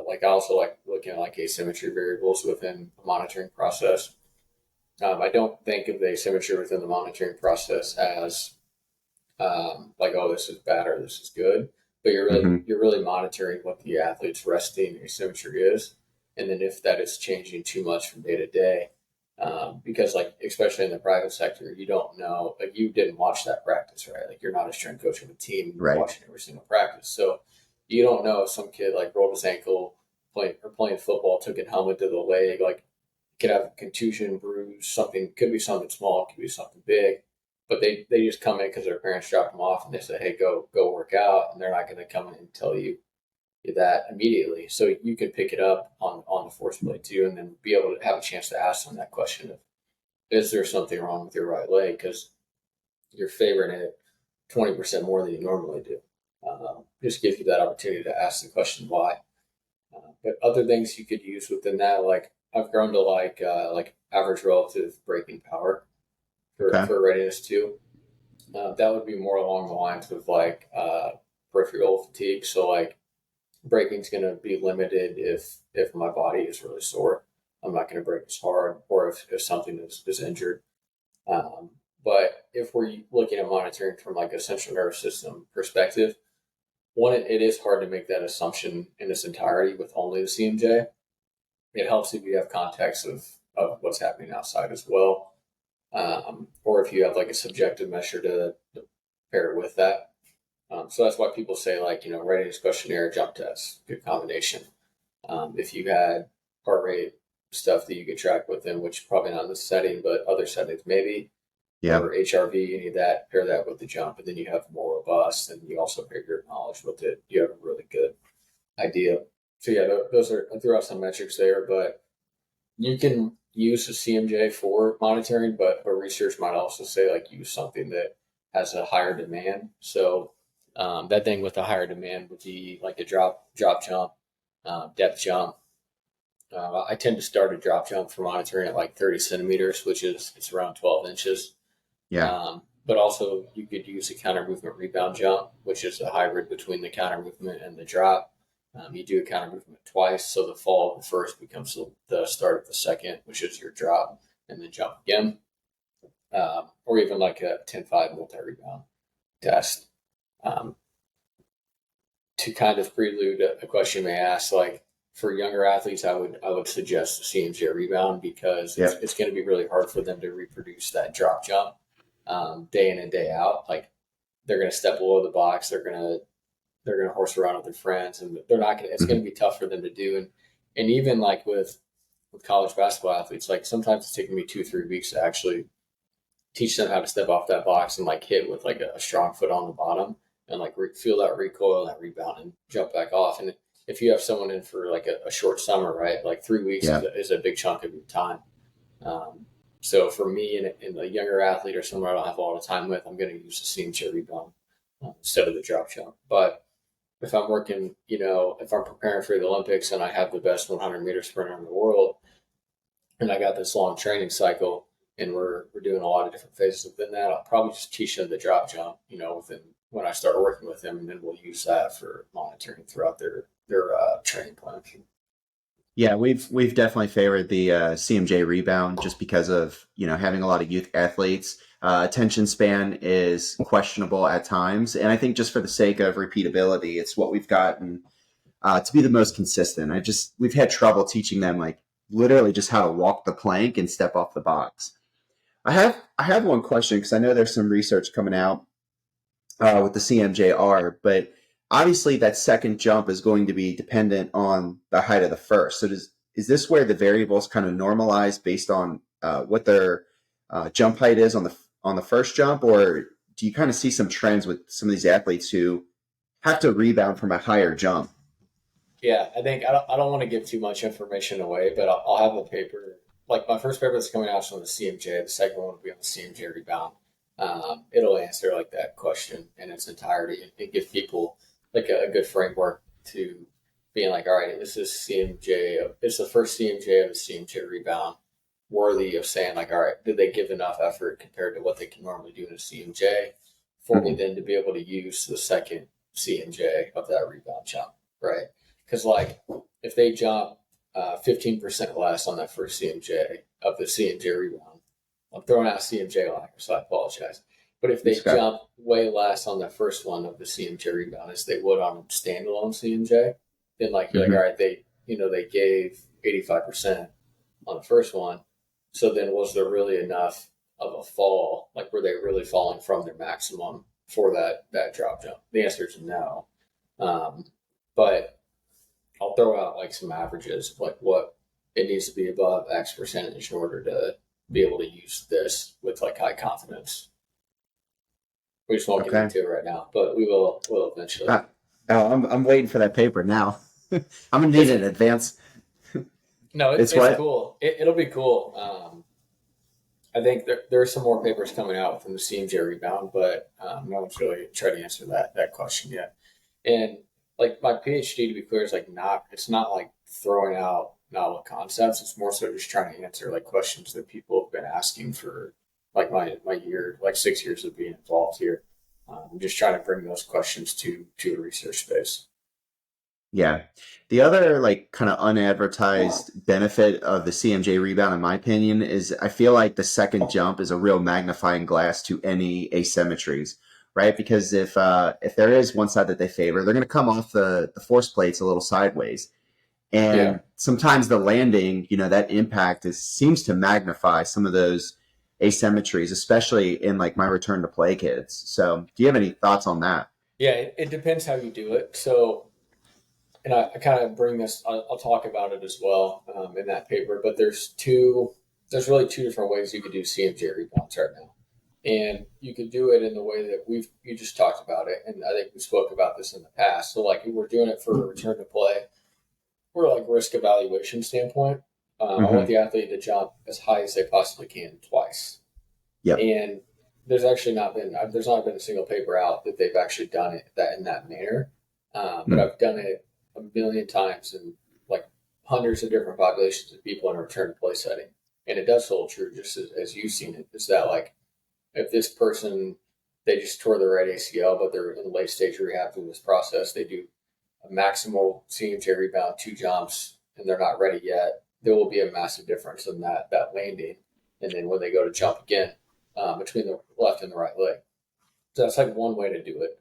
Like I also like looking at like asymmetry variables within the monitoring process. I don't think of the asymmetry within the monitoring process as like, oh, this is bad or this is good, but you're really monitoring what the athlete's resting asymmetry is, and then if that is changing too much from day to day, because like especially in the private sector, you don't know, like you didn't watch that practice, right? Like you're not a strength coach of a team, you're watching every single practice, so you don't know if some kid like rolled his ankle playing football, took a helmet to the leg, like could have a contusion, bruise, something, could be something small, could be something big, but they just come in because their parents dropped them off and they say, hey, go work out, and they're not going to come in and tell you that immediately. So you can pick it up on the force play too, and then be able to have a chance to ask them that question of, is there something wrong with your right leg? Because you're favoring it 20% more than you normally do. Just gives you that opportunity to ask the question why. But other things you could use within that, like I've grown to like average relative braking power for readiness too. That would be more along the lines of like peripheral fatigue. So like braking is going to be limited if my body is really sore. I'm not going to brake as hard, or if something is injured. But if we're looking at monitoring from like a central nervous system perspective, one, it is hard to make that assumption in its entirety with only the CMJ. It helps if you have context of what's happening outside as well. Or if you have like a subjective measure to pair it with that. So that's why people say like, readiness questionnaire, jump test, good combination. If you had heart rate stuff that you could track with them, which probably not in this setting, but other settings maybe, or HRV, any of that, pair that with the jump, and then you have more robust, and you also pair your knowledge with it. You have a really good idea. So yeah, those are, I threw out some metrics there, but you can use the CMJ for monitoring, but research might also say like use something that has a higher demand. So That thing with the higher demand would be like a drop jump, depth jump. I tend to start a drop jump for monitoring at like 30 centimeters, which is it's around 12 inches. Yeah. But also you could use a counter movement rebound jump, which is a hybrid between the counter movement and the drop. You do a counter movement twice, so the fall of the first becomes the start of the second, which is your drop, and then jump again. Or even like a 10-5 multi-rebound test. To kind of prelude a question you may ask, like for younger athletes, I would suggest the CMJ rebound because it's going to be really hard for them to reproduce that drop jump day in and day out. Like they're going to step below the box, they're going to horse around with their friends, and they're not going. It's going to be tough for them to do. And even like with college basketball athletes, like sometimes it's taking me 2-3 weeks to actually teach them how to step off that box and like hit with like a strong foot on the bottom and like feel that recoil, that rebound, and jump back off. And if you have someone in for like a short summer, right, like 3 weeks is a big chunk of your time. So for me and a younger athlete or someone I don't have a lot of time with, I'm going to use the CMJ rebound instead of the drop jump. But if I'm working, if I'm preparing for the Olympics and I have the best 100-meter sprinter in the world, and I got this long training cycle, and we're doing a lot of different phases within that, I'll probably just teach them the drop jump, when I start working with them, and then we'll use that for monitoring throughout their training plan. Yeah, we've definitely favored the CMJ rebound just because of having a lot of youth athletes. Attention span is questionable at times, and I think just for the sake of repeatability, it's what we've gotten to be the most consistent. We've had trouble teaching them like literally just how to walk the plank and step off the box. I have one question because I know there's some research coming out with the CMJR, but obviously that second jump is going to be dependent on the height of the first. So is this where the variables kind of normalize based on what their jump height is on the first jump, or do you kind of see some trends with some of these athletes who have to rebound from a higher jump? Yeah, I think I don't want to give too much information away, but I'll have a paper. Like my first paper that's coming out is on the CMJ. The second one will be on the CMJ rebound. It'll answer like that question in its entirety and give people like a good framework to being like, all right, this is CMJ. It's the first CMJ of a CMJ rebound, worthy of saying like, all right, did they give enough effort compared to what they can normally do in a CMJ for me then to be able to use the second CMJ of that rebound jump, right? Because like if they jump 15% less on that first CMJ of the CMJ rebound, I'm throwing out CMJ line, so I apologize. But if they jump way less on the first one of the CMJ rebound as they would on standalone CMJ, then like you're like, all right, they gave 85% on the first one. So then was there really enough of a fall? Like were they really falling from their maximum for that drop jump? The answer is no. But I'll throw out like some averages, like what it needs to be above X percentage in order to be able to use this with like high confidence. We just won't get into it right now, but we'll eventually. I'm waiting for that paper now. I'm gonna need it in advance. No, it's cool. It'll be cool. I think there's some more papers coming out from the CMJ rebound, but no one's really tried to answer that question yet. And like my PhD, to be clear, is like it's not like throwing out novel concepts. It's more so just trying to answer like questions that people have been asking for like my year, like 6 years of being involved here. I'm just trying to bring those questions to a research space. Yeah. The other like kind of unadvertised benefit of the CMJ rebound, in my opinion, is I feel like the second jump is a real magnifying glass to any asymmetries, right? Because if there is one side that they favor, they're going to come off the force plates a little sideways. And sometimes the landing, that impact seems to magnify some of those asymmetries, especially in like my return to play kids. So do you have any thoughts on that? Yeah, it depends how you do it. So, and I kind of bring this, I'll talk about it as well in that paper, but there's really two different ways you could do CMJ rebounds right now. And you could do it in the way that you just talked about it. And I think we spoke about this in the past. So like if we're doing it for a return to play, we're like risk evaluation standpoint. I want the athlete to jump as high as they possibly can twice. Yep. And there's actually there's not been a single paper out that they've actually done it in that manner. But I've done it a million times in like hundreds of different populations of people in a return to play setting, and it does hold true, just as you've seen it. Is that like if this person they just tore their right ACL, but they're in late stage rehab through this process, they do a maximal CMJ rebound, 2 jumps, and they're not ready yet, there will be a massive difference in that landing. And then when they go to jump again, between the left and the right leg. So that's like one way to do it.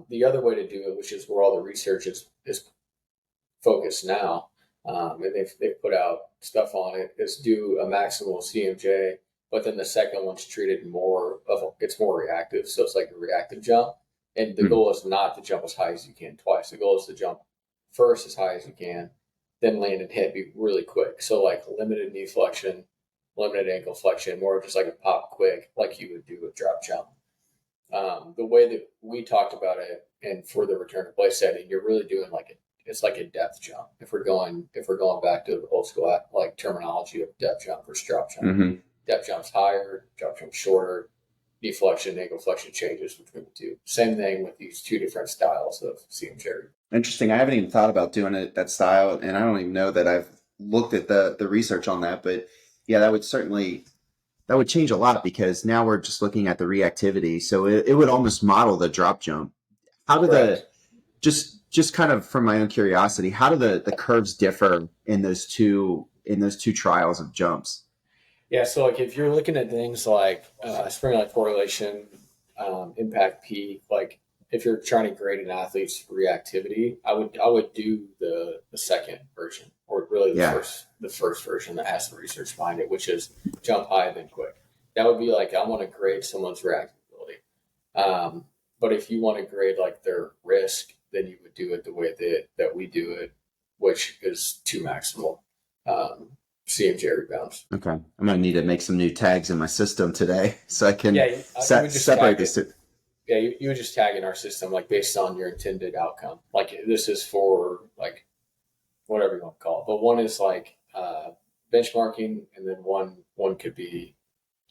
The other way to do it, which is where all the research is focused now, and they've put out stuff on it, is do a maximal CMJ, but then the second one's treated it's more reactive. So it's like a reactive jump. And the goal is not to jump as high as you can twice. The goal is to jump first as high as you can, then land and hit, be really quick. So like limited knee flexion, limited ankle flexion, more just like a pop quick, like you would do a drop jump. The way that we talked about it, and for the return to play setting, you're really doing it's like a depth jump. If we're going back to the old school like terminology of depth jump versus drop jump, depth jump's higher, drop jump's shorter. Knee flexion, ankle flexion changes between the two. Same thing with these two different styles of CMJ. Interesting. I haven't even thought about doing it that style, and I don't even know that I've looked at the research on that. But yeah, that would change a lot, because now we're just looking at the reactivity. So it would almost model the drop jump. How do just kind of from my own curiosity, how do the curves differ in those two trials of jumps? Yeah, so like if you're looking at things like spring leg correlation, impact peak, like if you're trying to grade an athlete's reactivity, I would do the second version, or really the first version that has the research behind it, which is jump high then quick. That would be like I want to grade someone's reactability. But if you want to grade like their risk, then you would do it the way that we do it, which is 2 maximal. CMJ rebounds. Okay. I'm going to need to make some new tags in my system today so I can separate this. Yeah, you would just tag in our system like based on your intended outcome. Like this is for like whatever you want to call it. But one is like benchmarking, and then one could be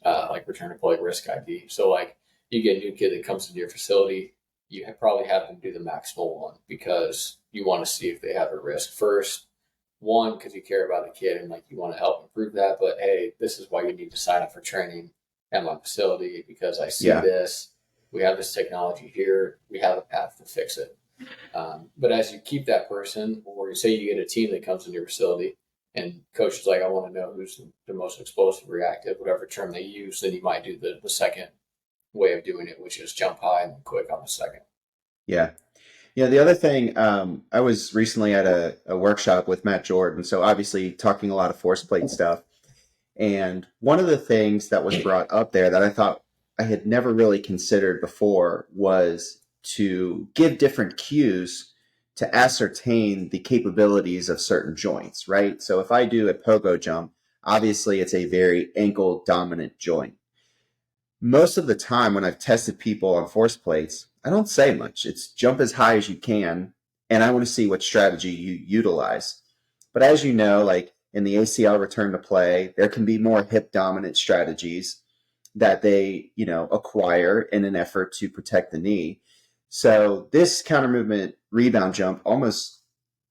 like return to play risk ID. So like you get a new kid that comes into your facility, you probably have them do the maximal one because you want to see if they have a risk first. One, because you care about the kid and like you want to help improve that. But hey, this is why you need to sign up for training at my facility, because I see this. We have this technology here. We have a path to fix it. But as you keep that person, or you say you get a team that comes into your facility and coach is like, I want to know who's the most explosive, reactive, whatever term they use, then you might do the second way of doing it, which is jump high and then quick on the second. Yeah. Yeah, the other thing, I was recently at a workshop with Matt Jordan, so obviously talking a lot of force plate stuff. And one of the things that was brought up there that I thought I had never really considered before was to give different cues to ascertain the capabilities of certain joints, right? So if I do a pogo jump, obviously it's a very ankle dominant joint. Most of the time when I've tested people on force plates, I don't say much. It's jump as high as you can, and I want to see what strategy you utilize. But as you know, like in the ACL return to play, there can be more hip dominant strategies that they, acquire in an effort to protect the knee. So this counter movement rebound jump almost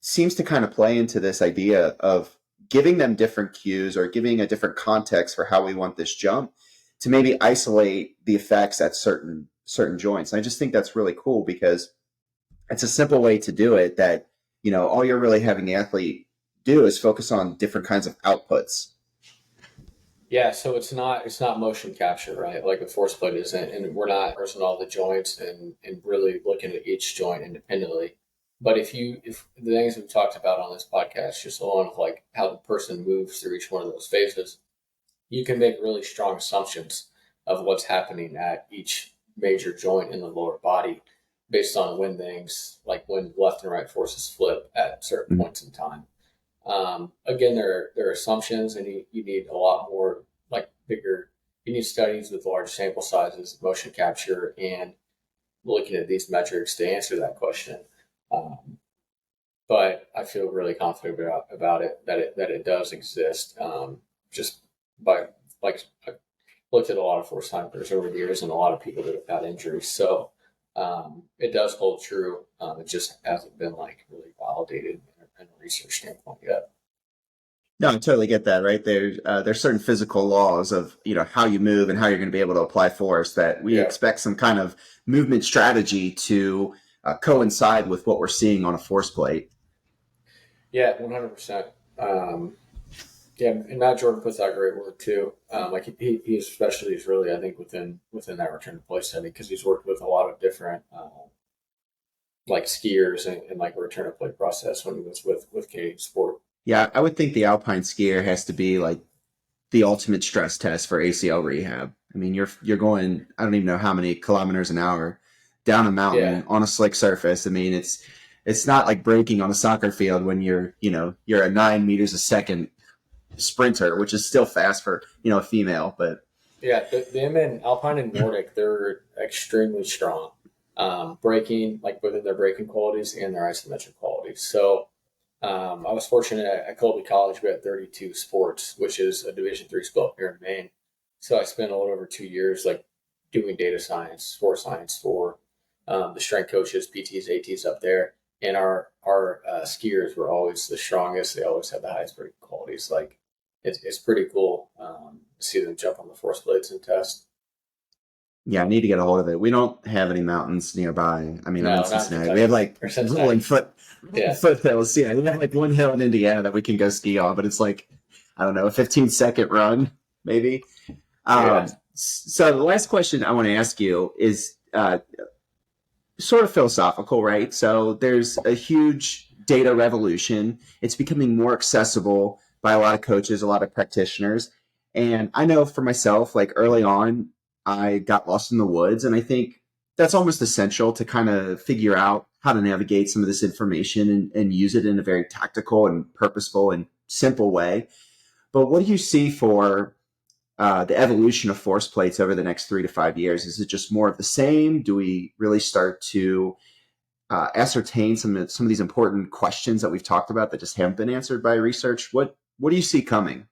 seems to kind of play into this idea of giving them different cues or giving a different context for how we want this jump to maybe isolate the effects at certain joints. And I just think that's really cool because it's a simple way to do it that, all you're really having the athlete do is focus on different kinds of outputs. Yeah, so it's not motion capture, right? Like a force plate isn't, and we're not parsing all the joints and really looking at each joint independently. But if the things we've talked about on this podcast, just alone of like how the person moves through each one of those phases, you can make really strong assumptions of what's happening at each major joint in the lower body based on when left and right forces flip at certain points in time. Again, there are assumptions, and you need a lot more bigger. You need studies with large sample sizes, motion capture, and looking at these metrics to answer that question. But I feel really confident about it that it does exist. Just by looked at a lot of force timers over the years and a lot of people that have had injuries. So it does hold true. It just hasn't been like really validated in a research standpoint yet. No, I totally get that, right? There's certain physical laws of, how you move and how you're going to be able to apply force that we Yeah. expect some kind of movement strategy to coincide with what we're seeing on a force plate. Yeah, 100%. Yeah, and Matt Jordan puts out great work too. Like his specialty is really, I think, within that return to play setting because he's worked with a lot of different like skiers and like a return to play process when he was with Canadian Sport. Yeah, I would think the alpine skier has to be like the ultimate stress test for ACL rehab. I mean, you're going, I don't even know how many kilometers an hour down a Yeah, mountain on a slick surface. I mean, it's not like braking on a soccer field when you're a 9 meters a second sprinter, which is still fast for a female. But yeah. Them and Alpine and Nordic, they're extremely strong. Braking, like within their braking qualities and their isometric qualities. So I was fortunate at Colby College. We had 32 sports, which is a Division III school here in Maine. So I spent a little over 2 years like doing data science, sports science for the strength coaches, PTs, ATs up there. And our skiers were always the strongest. They always had the highest braking qualities. Like it's pretty cool to see them jump on the force plates and test. yeah, I need to get a hold of it. We don't have any mountains nearby. I mean, I'm in No, not in Cincinnati. We have Kentucky like or rolling Cincinnati. Yeah, foothills. Yeah, we have like one hill in Indiana that we can go ski on, but it's like, I don't know, a 15-second run, maybe. yeah, So the last question I want to ask you is sort of philosophical, right? So there's a huge data revolution. It's becoming more accessible by a lot of coaches, a lot of practitioners. And I know for myself, like early on, I got lost in the woods. And I think that's almost essential to kind of figure out how to navigate some of this information and use it in a very tactical and purposeful and simple way. But what do you see for the evolution of force plates over the next 3 to 5 years? Is it just more of the same? Do we really start to ascertain some of these important questions that we've talked about that just haven't been answered by research? What do you see coming?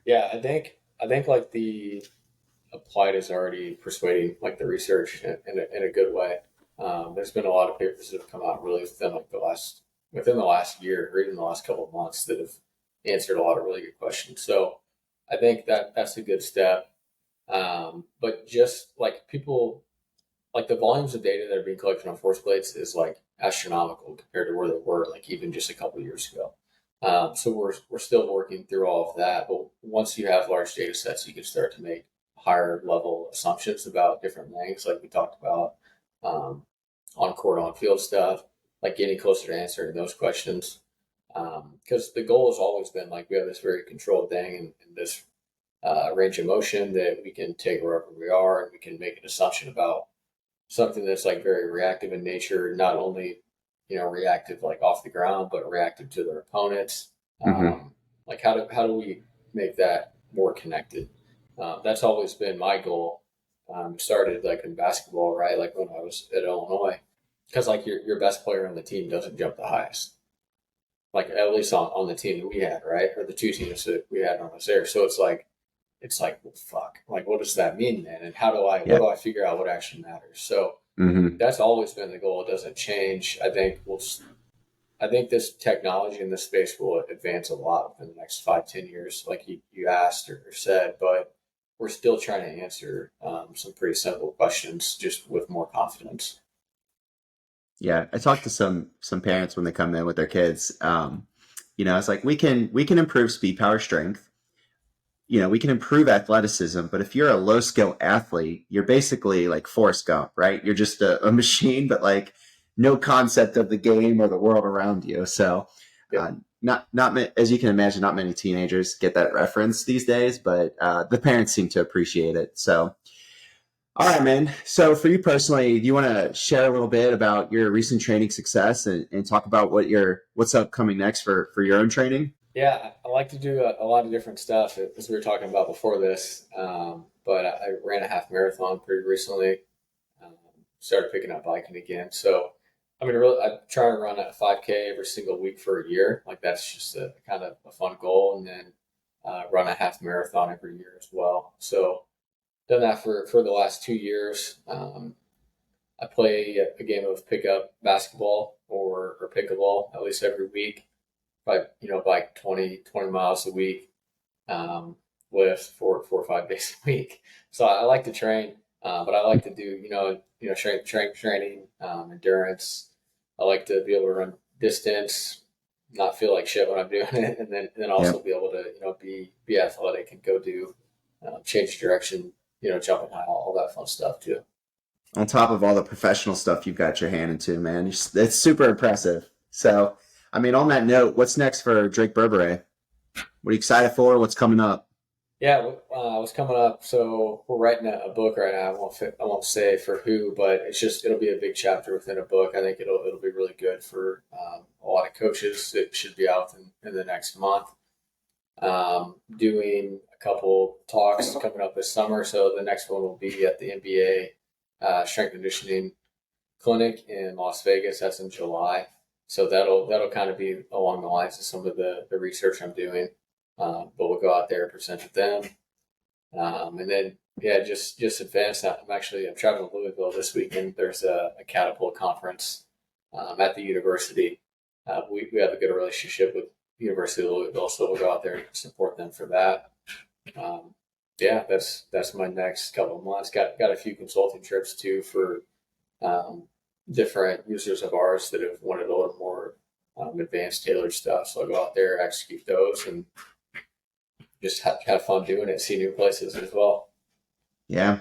yeah. I think like the applied is already persuading like the research in a good way. There's been a lot of papers that have come out really within the last year or even the last couple of months that have answered a lot of really good questions. So I think that's a good step. But just like people, like the volumes of data that are being collected on force plates is like astronomical compared to where they were like even just a couple of years ago. So we're still working through all of that. But once you have large data sets, you can start to make higher level assumptions about different lengths, like we talked about on court, on field stuff, like getting closer to answering those questions. Because the goal has always been like we have this very controlled thing and this range of motion that we can take wherever we are and we can make an assumption about something that's like very reactive in nature, not only reactive like off the ground, but reactive to their opponents. Mm-hmm. Like how do we make that more connected? That's always been my goal. Started like in basketball, right? Like when I was at Illinois, because like your best player on the team doesn't jump the highest, like at least on the team that we had, right, or the two teams that we had on us there. So it's like well, fuck, like what does that mean, man? And what Yeah. do I figure out what actually matters? So Mm-hmm. that's always been the goal. It doesn't change. I think this technology in this space will advance a lot in the next 5, 10 years, like you asked or said, but we're still trying to answer some pretty simple questions just with more confidence. Yeah, I talked to some parents when they come in with their kids. It's like we can improve speed, power, strength. We can improve athleticism, but if you're a low skill athlete, you're basically like Forrest Gump, right? You're just a machine, but like no concept of the game or the world around you. So, Yeah. uh, not as you can imagine, not many teenagers get that reference these days, but the parents seem to appreciate it. So, all right, man. So, for you personally, do you want to share a little bit about your recent training success and talk about what's upcoming next for your own training? Yeah, I like to do a lot of different stuff as we were talking about before this. But I ran a half marathon pretty recently. Um, Started picking up biking again. So I mean, really, I try to run a 5K every single week for a year. Like that's just a kind of a fun goal. And then run a half marathon every year as well. So done that for the last 2 years. I play a game of pickup basketball or pickleball at least every week, like 20 miles a week, lift 4 or 5 days a week. So I like to train, but I like to do, strength training, endurance. I like to be able to run distance, not feel like shit when I'm doing it, and then also be able to, be athletic and go do, change direction, jumping high, all that fun stuff too. On top of all the professional stuff you've got your hand into, man, it's super impressive. So, I mean, on that note, what's next for Drake Berberet? What are you excited for? What's coming up? Yeah, what's coming up? So we're writing a book right now. I won't say for who, but it'll be a big chapter within a book. I think it'll be really good for a lot of coaches. It should be out in the next month. Doing a couple talks coming up this summer. So the next one will be at the NBA strength conditioning clinic in Las Vegas. That's in July. So that'll kind of be along the lines of some of the research I'm doing. But we'll go out there and present with them. And then, just advance. I'm traveling to Louisville this weekend. There's a catapult conference at the university. We have a good relationship with the University of Louisville, so we'll go out there and support them for that. That's my next couple of months. Got a few consulting trips too for different users of ours that have wanted a little more advanced tailored stuff. So I'll go out there, execute those, and just have fun doing it, see new places as well. Yeah.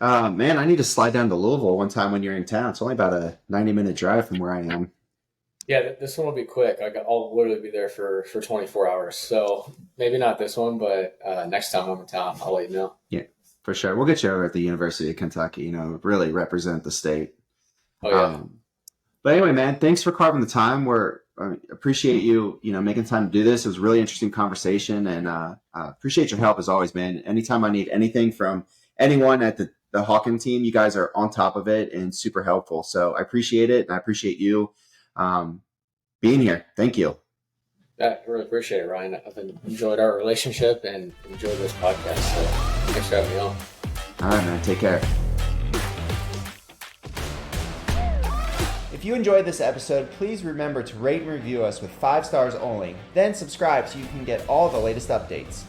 Man, I need to slide down to Louisville one time when you're in town. It's only about a 90-minute drive from where I am. Yeah, this one will be quick. I'll literally be there for 24 hours. So maybe not this one, but next time I'm in town, I'll let you know. Yeah, for sure. We'll get you over at the University of Kentucky, really represent the state. Oh, yeah. But anyway, man, thanks for carving the time. Appreciate you, making time to do this. It was a really interesting conversation, and appreciate your help as always, man. Anytime I need anything from anyone at the Hawkin team, you guys are on top of it and super helpful. So I appreciate it, and I appreciate you being here. Thank you. I really appreciate it, Ryan. I've enjoyed our relationship and enjoyed this podcast. So thanks for having me on. All right, man. Take care. If you enjoyed this episode, please remember to rate and review us with 5 stars only. Then subscribe so you can get all the latest updates.